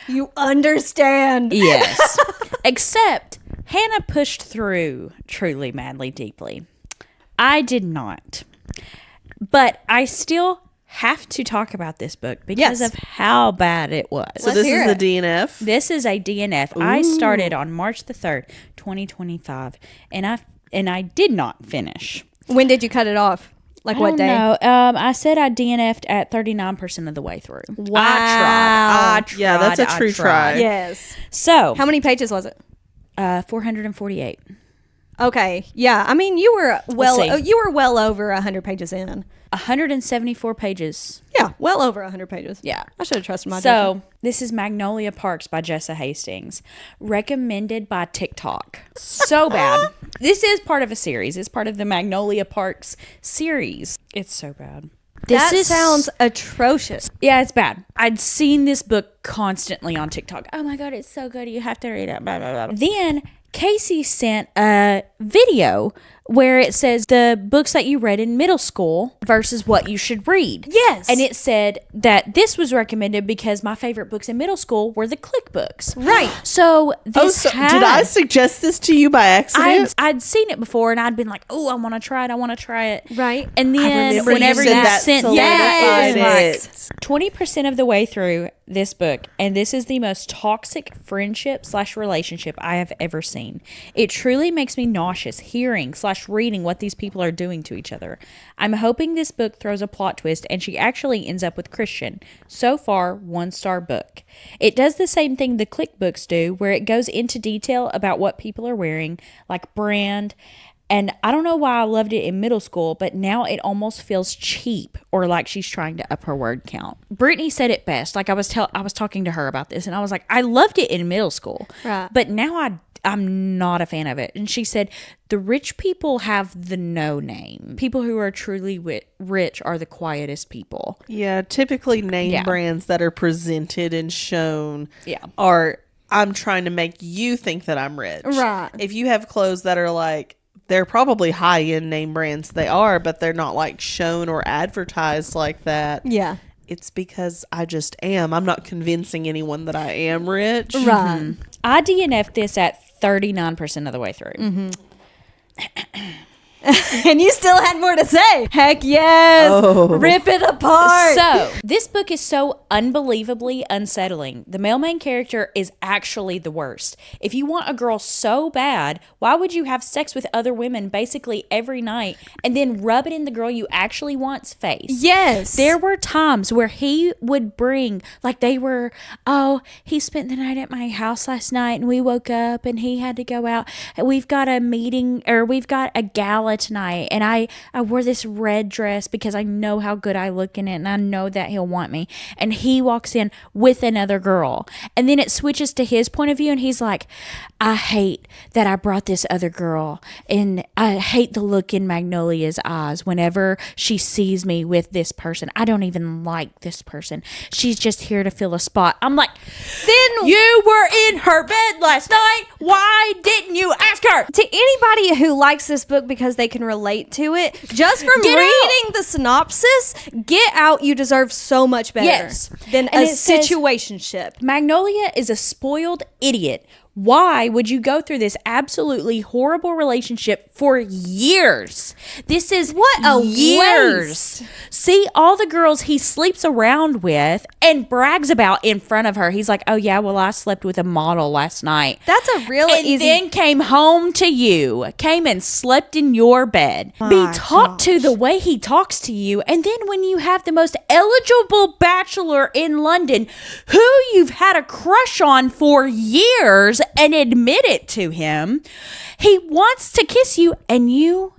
You understand. Yes. Except Hannah pushed through Truly Madly Deeply. I did not. But I still have to talk about this book because Yes. of how bad it was. So Let's this hear is it. the DNF. This is a DNF. I started on March the 3rd, 2025, and I did not finish. When did you cut it off? Like what day? No, I said I DNF'd at 39% of the way through. Wow. I tried. Yeah, that's a true try. Yes. So, How many pages was it? 448. Okay. Yeah. I mean, you were see. well over 100 pages in. 174 pages. Yeah, well over 100 pages. Yeah. I should have trusted my judgment. So, this is Magnolia Parks by Jessa Hastings. Recommended by TikTok. So bad. This is part of a series. It's part of the Magnolia Parks series. It's so bad. That sounds atrocious. Yeah, it's bad. I'd seen this book constantly on TikTok. Oh my God, it's so good. You have to read it. Blah, blah, blah. Then Kasey sent a video where it says the books that you read in middle school versus what you should read. Yes. And it said that this was recommended because my favorite books in middle school were the click books. Right. So this did I suggest this to you by accident? I'd seen it before and I'd been like, oh, I want to try it. Right. And then remember whenever you said you that sent solidified that, it. 20% of the way through this book, and this is the most toxic friendship/relationship I have ever seen. It truly makes me nauseous hearing/reading what these people are doing to each other. I'm hoping this book throws a plot twist and she actually ends up with Christian. So far, 1-star book. It does the same thing the click books do, where it goes into detail about what people are wearing, like brand. And I don't know why I loved it in middle school, but now it almost feels cheap or like she's trying to up her word count. Brittany said it best. Like I was talking to her about this and I was like, I loved it in middle school, Right. but now I'm not a fan of it. And she said, the rich people have the no name. People who are truly rich are the quietest people. Yeah, typically name Yeah. brands that are presented and shown Yeah. are, I'm trying to make you think that I'm rich. Right. If you have clothes that are like, they're probably high-end name brands, they are, but they're not like shown or advertised like that. Yeah. It's because I just am. I'm not convincing anyone that I am rich. Right. I DNF'd this at 39% of the way through. And you still had more to say. Heck yes. Oh. Rip it apart. So, this book is so unbelievably unsettling. The male main character is actually the worst. If you want a girl so bad, why would you have sex with other women basically every night and then rub it in the girl you actually want's face? Yes. There were times where he would bring, like he spent the night at my house last night and we woke up and he had to go out. We've got a meeting or we've got a gala tonight and I wore this red dress because I know how good I look in it and I know that he'll want me. And he walks in with another girl. And then it switches to his point of view and he's like, I hate that I brought this other girl and I hate the look in Magnolia's eyes whenever she sees me with this person. I don't even like this person. She's just here to fill a spot. I'm like, then you were in her bed last night. Why didn't you ask her? To anybody who likes this book because they can relate to it, just from Get reading the synopsis, get out. You deserve so much better Yes. than And a it says- situationship. Magnolia is a spoiled idiot. Why would you go through this absolutely horrible relationship for years? This is What a years. waste. See all the girls he sleeps around with and brags about in front of her. He's like, oh yeah, well I slept with a model last night. That's a real And easy. then came home to you, came and slept in your bed. Be talked to the way he talks to you. And then when you have the most eligible bachelor in London who you've had a crush on for years and admit it to him, he wants to kiss you and you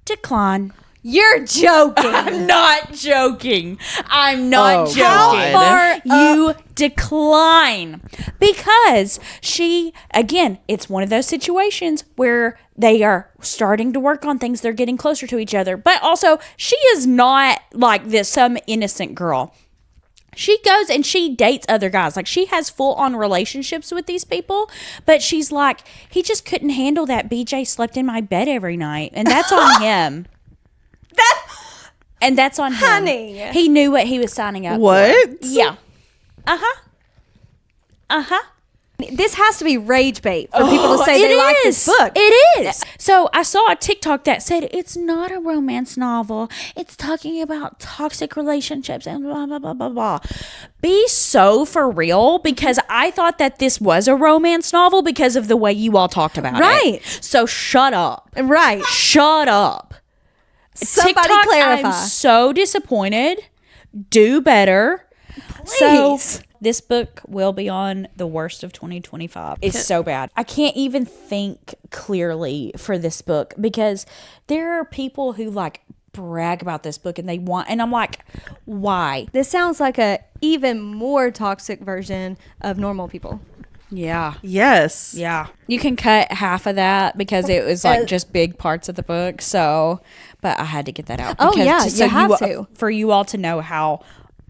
decline. You're joking. I'm not joking. I'm not Oh, joking. God. How far You decline because again, it's one of those situations where they are starting to work on things. They're getting closer to each other, but also she is not like this, some innocent girl. She goes and she dates other guys. Like she has full on relationships with these people, but she's like, he just couldn't handle that BJ slept in my bed every night. And that's on him. And that's on him. Honey. He knew what he was signing up for. What? Yeah. Uh-huh. This has to be rage bait for people to say they like this book. It is. So I saw a TikTok that said it's not a romance novel. It's talking about toxic relationships and blah, blah, blah, blah, blah. Be so for real, because I thought that this was a romance novel because of the way you all talked about it. Right. So shut up. Right. Shut up. Somebody TikTok, clarify. I'm so disappointed. Do better. Please. So this book will be on the worst of 2025. It's so bad. I can't even think clearly for this book because there are people who like brag about this book and I'm like, why? This sounds like a even more toxic version of Normal People. Yeah. Yes. Yeah. You can cut half of that because it was like just big parts of the book. So, but I had to get that out. Oh, because yeah, just you have to. For you all to know how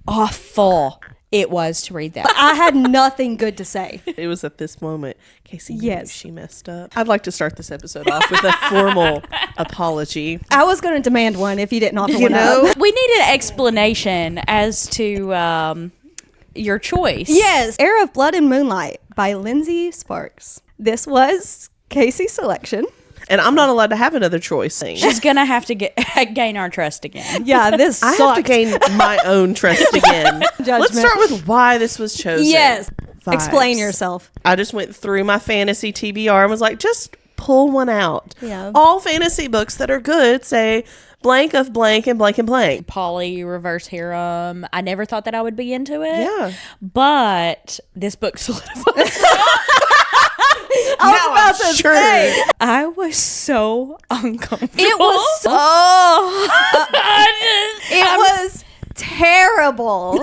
awful it was to read that. I had nothing good to say. It was at this moment Kasey knew Yes. she messed up. I'd like to start this episode off with a formal apology. I was going to demand one if you didn't offer You one know? up. We need an explanation as to your choice. Yes. Heir of Blood and Moonlight by Lindsay Sparks. This was Kasey's selection. And I'm not allowed to have another choice. She's going to have to gain our trust again. Yeah, this I sucked. have to gain my own trust again. Let's start with why this was chosen. Yes. Vibes. Explain yourself. I just went through my fantasy TBR and was like, just pull one out. Yeah. All fantasy books that are good say blank of blank and blank and blank. Poly reverse harem. I never thought that I would be into it. Yeah. But this book solidified. I was about to say. I was so uncomfortable. It was so, it was terrible.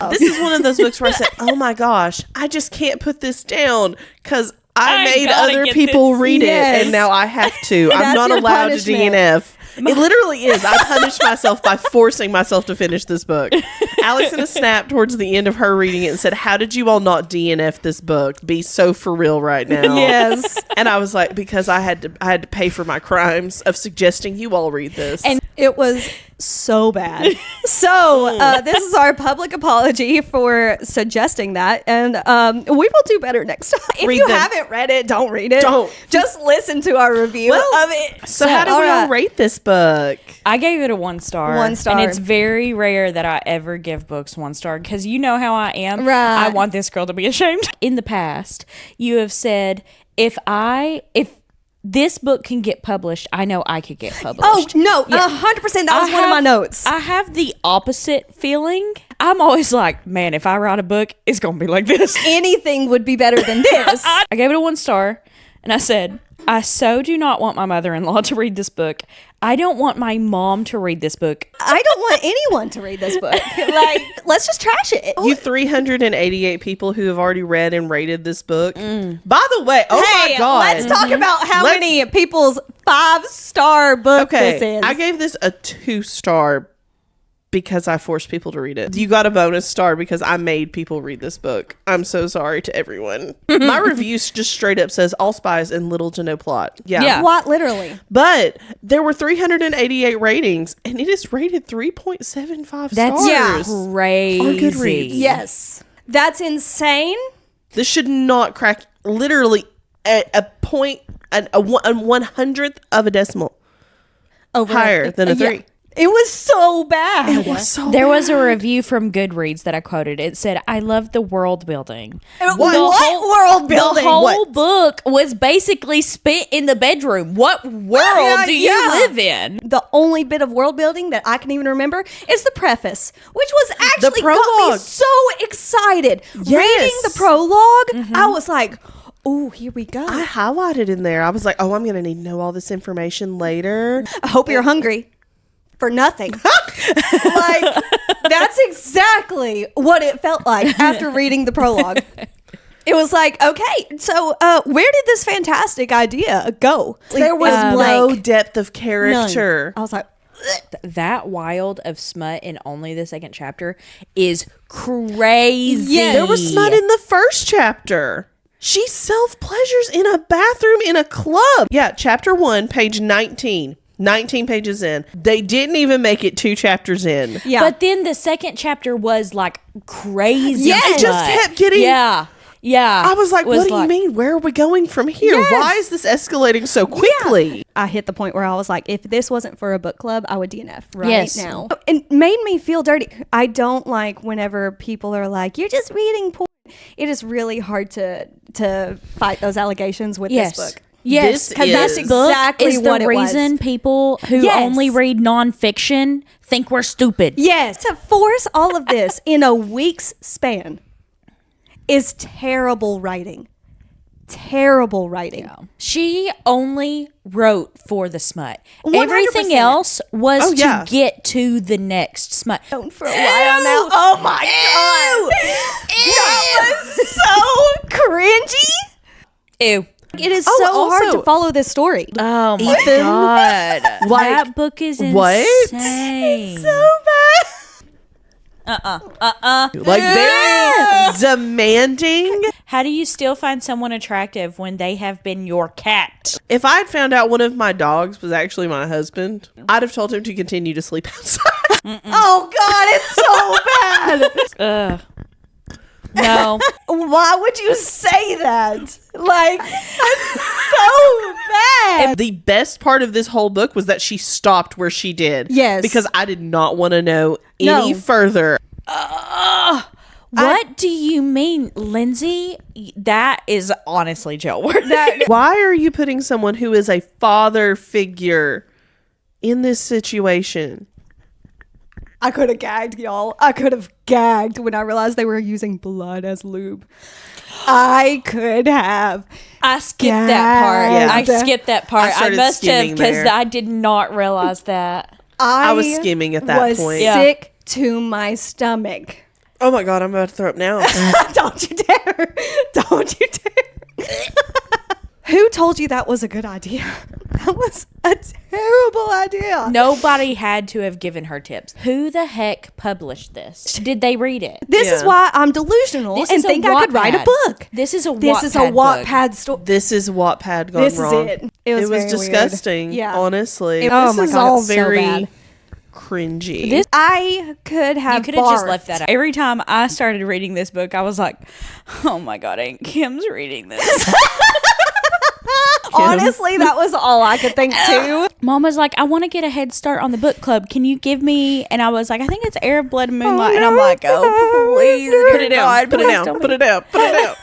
This is one of those books where I said, oh my gosh, I just can't put this down because I made gotta other get people this. read Yes. it and now I have to. I'm That's not your allowed punishment. to DNF. It literally is. I punished myself by forcing myself to finish this book. Alex sent a snap towards the end of her reading it and said, how did you all not DNF this book? Be so for real right now. Yes. And I was like, because I had to pay for my crimes of suggesting you all read this. And it was so bad. So this is our public apology for suggesting that. And we will do better next time. If Read you them. haven't read it, don't read it. Don't. Just listen to our review Well, of it. so how do we all rate this book? I gave it a 1 star. 1 star. And it's very rare that I ever give books 1 star because you know how I am. Right. I want this girl to be ashamed. In the past, you have said, if this book can get published, I know I could get published. Oh, no. 100%. That was one of my notes. I have the opposite feeling. I'm always like, man, if I write a book, it's going to be like this. Anything would be better than this. I gave it a 1 star and I said, I so do not want my mother-in-law to read this book. I don't want my mom to read this book. I don't want anyone to read this book. Like, let's just trash it. You 388 people who have already read and rated this book. By the way, my God. Let's talk about how many people's 5-star book this is. I gave this a 2-star because I forced people to read it. You got a bonus star because I made people read this book. I'm so sorry to everyone. My review just straight up says all spies and little to no plot. Yeah. What, literally? But there were 388 ratings and it is rated 3.75 stars. That's crazy. On Goodreads. Yes. That's insane. This should not crack literally a point, a 1/100th of a decimal Over higher than a 3. Yeah. It was so bad. It was so There was a review from Goodreads that I quoted. It said, I love the world building. What world The building? whole book was basically spent in the bedroom. What world do you live in? The only bit of world building that I can even remember is the preface, which was actually got me prologue. so excited. Yes. Reading the prologue, I was like, oh, here we go. I highlighted in there. I was like, oh, I'm going to need to know all this information later. I hope you're hungry for nothing. Like, that's exactly what it felt like after reading the prologue. It was like, okay, so where did this fantastic idea go? There was no blank. depth of character. I was like, That wild of smut in only the 2nd chapter is crazy. Yeah. There was smut in the first chapter. She self-pleasures in a bathroom in a club. Yeah, chapter 1, page 19. 19 pages in. They didn't even make it 2 chapters in. yeah. But then the 2nd chapter was like crazy. Yes. It just kept getting... Yeah. Yeah. I was like, what do you mean? Where are we going from here? Yes. Why is this escalating so quickly? I hit the point where I was like, if this wasn't for a book club, I would DNF right Yes. now. It made me feel dirty. I don't like whenever people are like, you're just reading porn. It is really hard to fight those allegations with this book. Yes, because this is- book exactly is the what it was. reason people who Yes. only read nonfiction think we're stupid. Yes. To force all of this in a week's span is terrible writing. Terrible writing. She only wrote for the smut. 100%. Everything else was Oh, yeah. to get to the next smut. For a while now. Oh my god. That was so cringy. Ew. It is Oh, so hard also- to follow this story. Oh my Ethan, god. like, that book is what? insane. So bad. Like, very demanding. How do you still find someone attractive when they have been your cat? If I'd found out one of my dogs was actually my husband, I'd have told him to continue to sleep outside. Oh god, it's so bad. Ugh. No. Why would you say that? Like, that's so bad. The best part of this whole book was that she stopped where she did. Yes. Because I did not want to know any No. further. What do you mean, Lindsay? That is honestly jail worthy. Why are you putting someone who is a father figure in this situation? I could have gagged, y'all. I could have gagged when I realized they were using blood as lube. I could have. I skipped that part. Yeah. I skipped that part. I I, started must have skimming because there. I did not realize that. I was skimming at that was point. sick to my stomach. Oh my God, I'm about to throw up now. Don't you dare. Don't you dare. Who told you that was a good idea? That was a terrible idea. Nobody had to have given her tips. Who the heck published this? Did they read it? This is Yeah. why I'm delusional This and is a think I could write a Wattpad. book. This is a This is a Wattpad book. Wattpad story. This is Wattpad gone This wrong. is it. It was very weird. disgusting. Yeah. Honestly, Oh this my is God, all it's so very bad. cringy. I could have You could have just barfed. left that out. Every time I started reading this book, I was like, oh my God, Aunt Kim's reading this. Honestly, that was all I could think too. Mom was like, I want to get a head start on the book club. Can you give me? And I was like, I think it's Arab Blood and Moonlight. And I'm like, oh, please. Put it down. Put it down. Put it down. Put it down.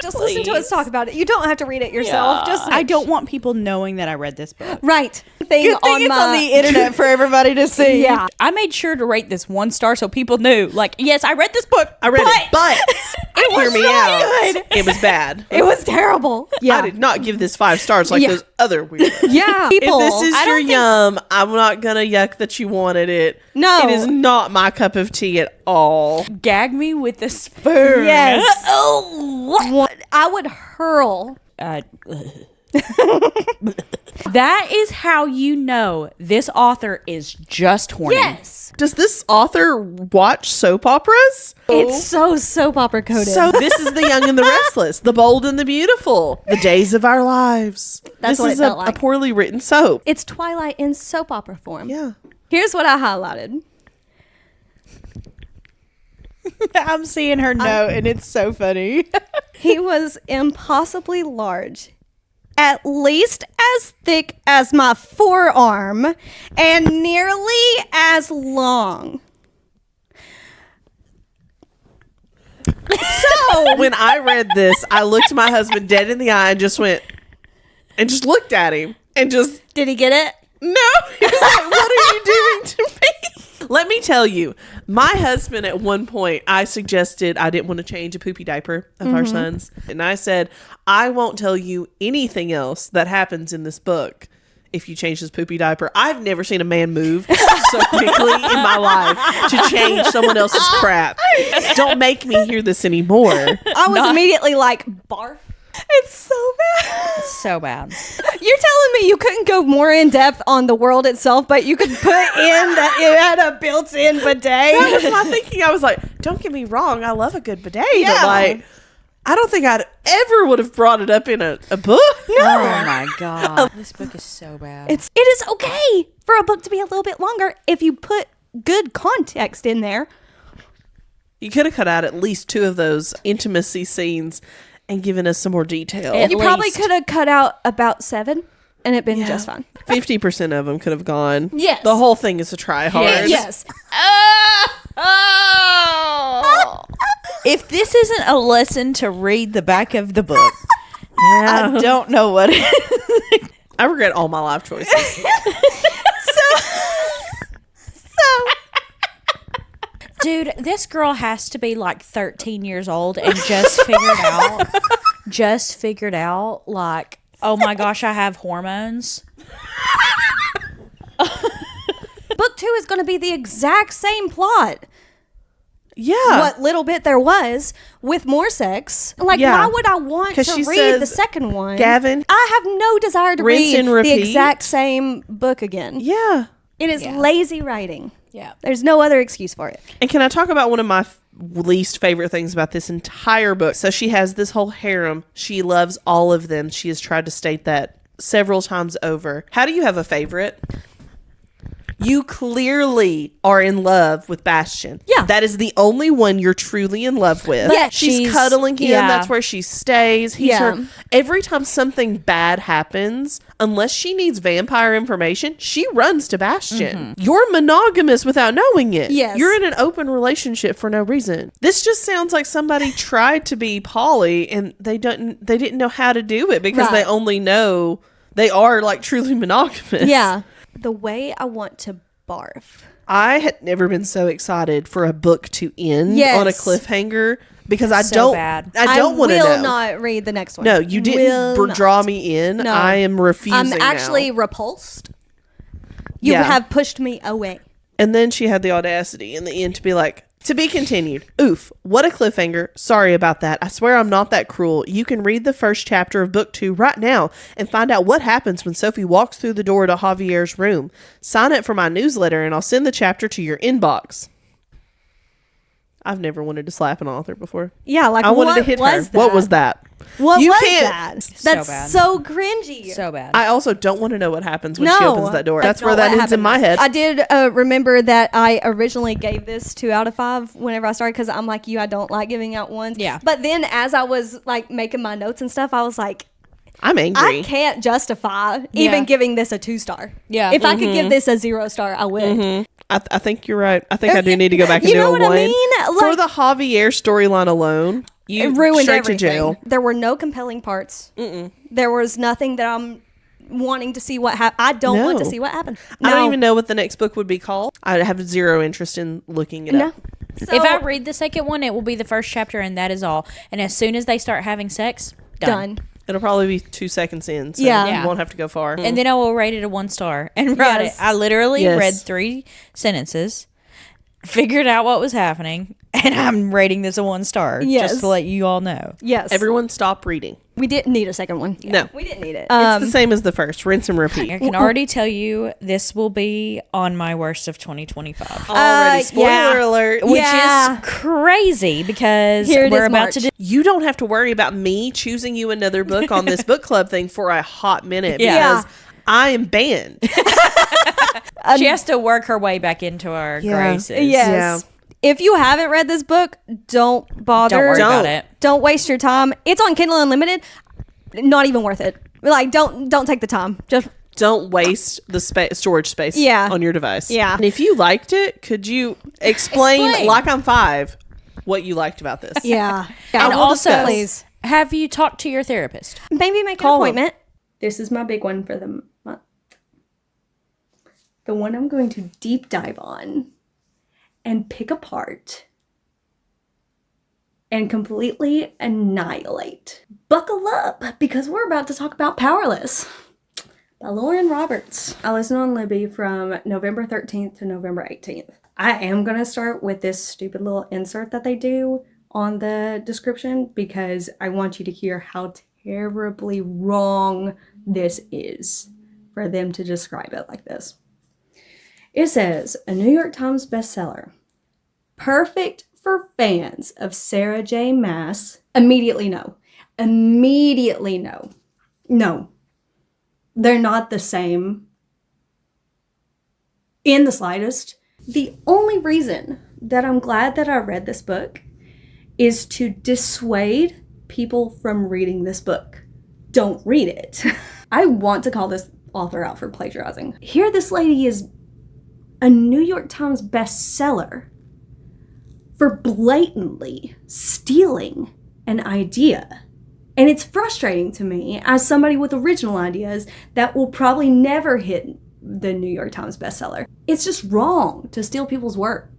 Just listen to us talk about it. You don't have to read it yourself. Just I don't want people knowing that I read this book. right thing Good thing on it's my on the internet for everybody to see. Yeah. I made sure to rate this 1 star so people knew. Like, yes, I read this book. I read it, but hear me so out. good. It was bad. It was terrible. I Yeah. did not give this 5 stars like Yeah. those other weirdos. Yeah. If People. this is I your don't think- yum, I'm not gonna yuck that you wanted it. No. It is not my cup of tea at all. Gag me with a spoon. Yes. Oh, I would hurl. That is how you know this author is just horny. Yes. Does this author watch soap operas? It's so soap opera coded. So this is The Young and the Restless, The Bold and the Beautiful, The Days of Our Lives. That's this what is it felt a like. poorly written soap. It's Twilight in soap opera form. Yeah. Here's what I highlighted. I'm seeing her note and it's so funny. He was impossibly large, at least as thick as my forearm, and nearly as long. So, When I read this, I looked my husband dead in the eye and just went, and just looked at him and just, did he get it? no. He was like, what are you doing to me? Let me tell you, my husband at one point, I suggested I didn't want to change a poopy diaper of our sons. And I said, I won't tell you anything else that happens in this book if you change this poopy diaper. I've never seen a man move so quickly in my life to change someone else's crap. Don't make me hear this anymore. I was immediately like, barf. It's so bad. So bad. You're telling me you couldn't go more in depth on the world itself, but you could put in that it had a built-in bidet? That was my thinking. I was like, don't get me wrong, I love a good bidet, Yeah. but like, I don't think I'd ever would have brought it up in a book. Oh my God. This book is so bad. It is okay for a book to be a little bit longer if you put good context in there. You could have cut out at least 2 of those intimacy scenes and given us some more detail. At You probably least. could have cut out about 7 and it'd been Yeah. just fine. 50% of them could have gone. Yes. The whole thing is a try hard. Yes. If this isn't a lesson to read the back of the book, Yeah. I don't know what it is. I regret all my life choices. Dude, this girl has to be like 13 years old and just figured out like, oh my gosh, I have hormones. Book 2 is going to be the exact same plot. Yeah. What little bit there was with more sex. Like, Yeah. why would I want 'Cause to she read the says, second one? Gavin, I have no desire to rinse read and the repeat. exact same book again. Yeah. It is lazy writing. Yeah. There's no other excuse for it. And can I talk about one of my least favorite things about this entire book? So she has this whole harem. She loves all of them. She has tried to state that several times over. How do you have a favorite? You clearly are in love with Bastion. Yeah. That is the only one you're truly in love with. Yeah, she's cuddling him. yeah. That's where she stays. He's Yeah. her. Every time something bad happens, unless she needs vampire information, she runs to Bastion. You're monogamous without knowing it. Yes. You're in an open relationship for no reason. This just sounds like somebody tried to be poly and they didn't know how to do it because they Right. only know they are like truly monogamous. Yeah. The way I want to barf. I had never been so excited for a book to end Yes. on a cliffhanger because I So don't bad. I don't want to will know. not read the next one. No, you didn't Will not. draw me in. No. I am refusing. I'm actually now. repulsed. You Yeah. have pushed me away. And then she had the audacity in the end to be like, to be continued. Oof, what a cliffhanger. Sorry about that. I swear I'm not that cruel. You can read the first chapter of book 2 right now and find out what happens when Sophie walks through the door to Javier's room. Sign up for my newsletter and I'll send the chapter to your inbox. I've never wanted to slap an author before. Yeah, like I wanted what to hit her. was that? What was that? What You was can't- that? That's bad. so cringy. So bad. I also don't want to know what happens when she No, opens that door. that's That's where not that what ends in happened. my head. I did remember that I originally gave this 2 out of 5 whenever I started because I'm like you, I don't like giving out ones. Yeah. But then as I was like making my notes and stuff, I was like, I'm angry. I can't justify even giving this a 2-star. Yeah. If I could give this a 0-star, I would. I think you're right. I think I do need to go back and You do know a what I 1. mean? For Like- the Javier storyline alone, you It ruined straight everything. to jail. There were no compelling parts. There was nothing that I'm wanting to see what happened. I don't want to No. see what happened. I No. don't even know what the next book would be called. I have zero interest in looking it No. up. So, if I read the second one, it will be the first chapter, and that is all. And as soon as they start having sex, done. It'll probably be 2 seconds in, so Yeah. you won't have to go far. And then I will rate it a 1 star and write Yes. it. I literally Yes. read 3 sentences, figured out what was happening, and I'm rating this a 1 star. Yes. Just to let you all know. yes, Everyone stop reading. we didn't need a second one. No. We didn't need it. It's the same as the first. Rinse and repeat. I can already tell you this will be on my worst of 2025. Already. Spoiler yeah. alert. Which Yeah. is crazy because Here it we're is, about March. to do. You don't have to worry about me choosing you another book on this book club thing for a hot minute Yeah. because I am banned. She has to work her way back into our Yeah. graces. Yes. Yeah. If you haven't read this book, don't bother. Don't worry Don't. about it. Don't waste your time. It's on Kindle Unlimited. Not even worth it. Like, don't take the time. Just Don't waste the storage space Yeah. on your device. Yeah. And if you liked it, could you explain, Explain. like I'm 5, what you liked about this? yeah. And will also, discuss. please have you talked to your therapist? maybe make an Call 'em. appointment. This is my big one for the month. The one I'm going to deep dive on and pick apart and completely annihilate. Buckle up because we're about to talk about Powerless by Lauren Roberts. I listened on Libby from November 13th to November 18th. I am going to start with this stupid little insert that they do on the description because I want you to hear how terribly wrong this is for them to describe it like this. It says, a New York Times bestseller, perfect for fans of Sarah J. Maas. Immediately no. Immediately no. No. They're not the same in the slightest. The only reason that I'm glad that I read this book is to dissuade people from reading this book. Don't read it. I want to call this author out for plagiarizing. Here this lady is a New York Times bestseller for blatantly stealing an idea. And it's frustrating to me as somebody with original ideas that will probably never hit the New York Times bestseller. It's just wrong to steal people's work.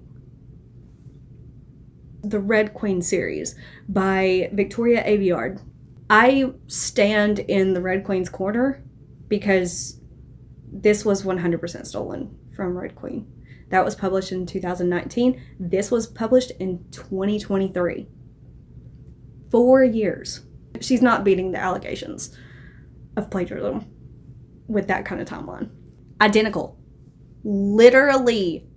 The Red Queen series by Victoria Aveyard. I stand in the Red Queen's corner because this was 100% stolen from Red Queen. That was published in 2019. This was published in 2023. 4 years. She's not beating the allegations of plagiarism with that kind of timeline. Identical. Literally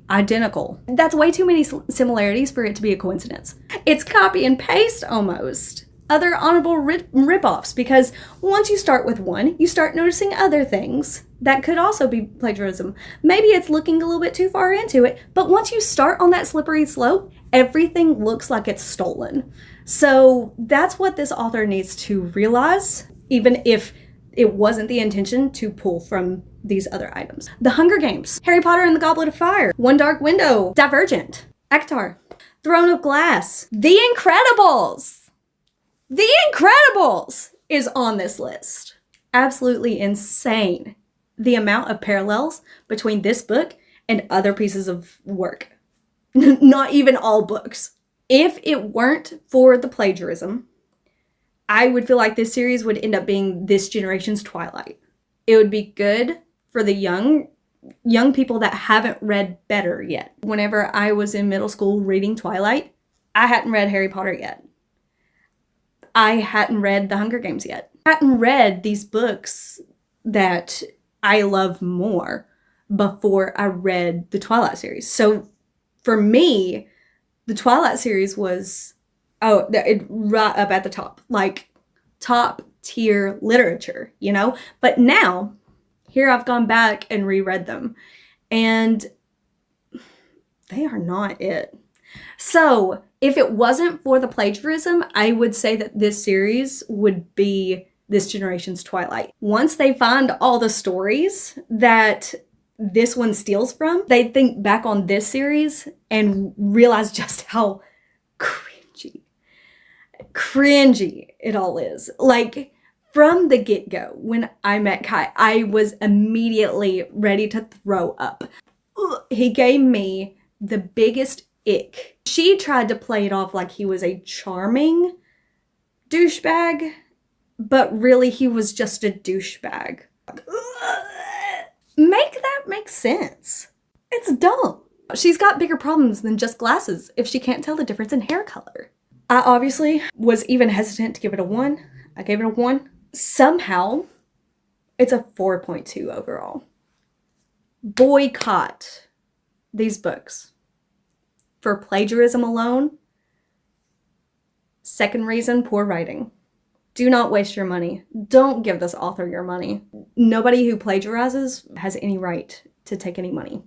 identical. That's way too many similarities for it to be a coincidence. It's copy and paste almost. Other honorable rip-offs, because once you start with one, you start noticing other things that could also be plagiarism. Maybe it's looking a little bit too far into it, but once you start on that slippery slope, everything looks like it's stolen. So that's what this author needs to realize, even if it wasn't the intention to pull from these other items. The Hunger Games, Harry Potter and the Goblet of Fire, One Dark Window, Divergent, Avatar, Throne of Glass, The Incredibles. The Incredibles is on this list. Absolutely insane. The amount of parallels between this book and other pieces of work. Not even all books. If it weren't for the plagiarism, I would feel like this series would end up being this generation's Twilight. It would be good for the young people that haven't read better yet. Whenever I was in middle school reading Twilight, I hadn't read Harry Potter yet. I hadn't read The Hunger Games yet. I hadn't read these books that I love more before I read the Twilight series. So for me, the Twilight series was right up at the top, like top tier literature, you know? But now, here I've gone back and reread them, and they are not it. So if it wasn't for the plagiarism, I would say that this series would be this generation's Twilight. Once they find all the stories that this one steals from, they think back on this series and realize just how cringy it all is. Like, from the get-go, when I met Kai, I was immediately ready to throw up. He gave me the biggest ick. She tried to play it off like he was a charming douchebag, but really he was just a douchebag. Make that make sense. It's dumb. She's got bigger problems than just glasses if she can't tell the difference in hair color. I obviously was even hesitant to give it a 1. I gave it a 1. Somehow, it's a 4.2 overall. Boycott these books for plagiarism alone. Second reason, poor writing. Do not waste your money. Don't give this author your money. Nobody who plagiarizes has any right to take any money.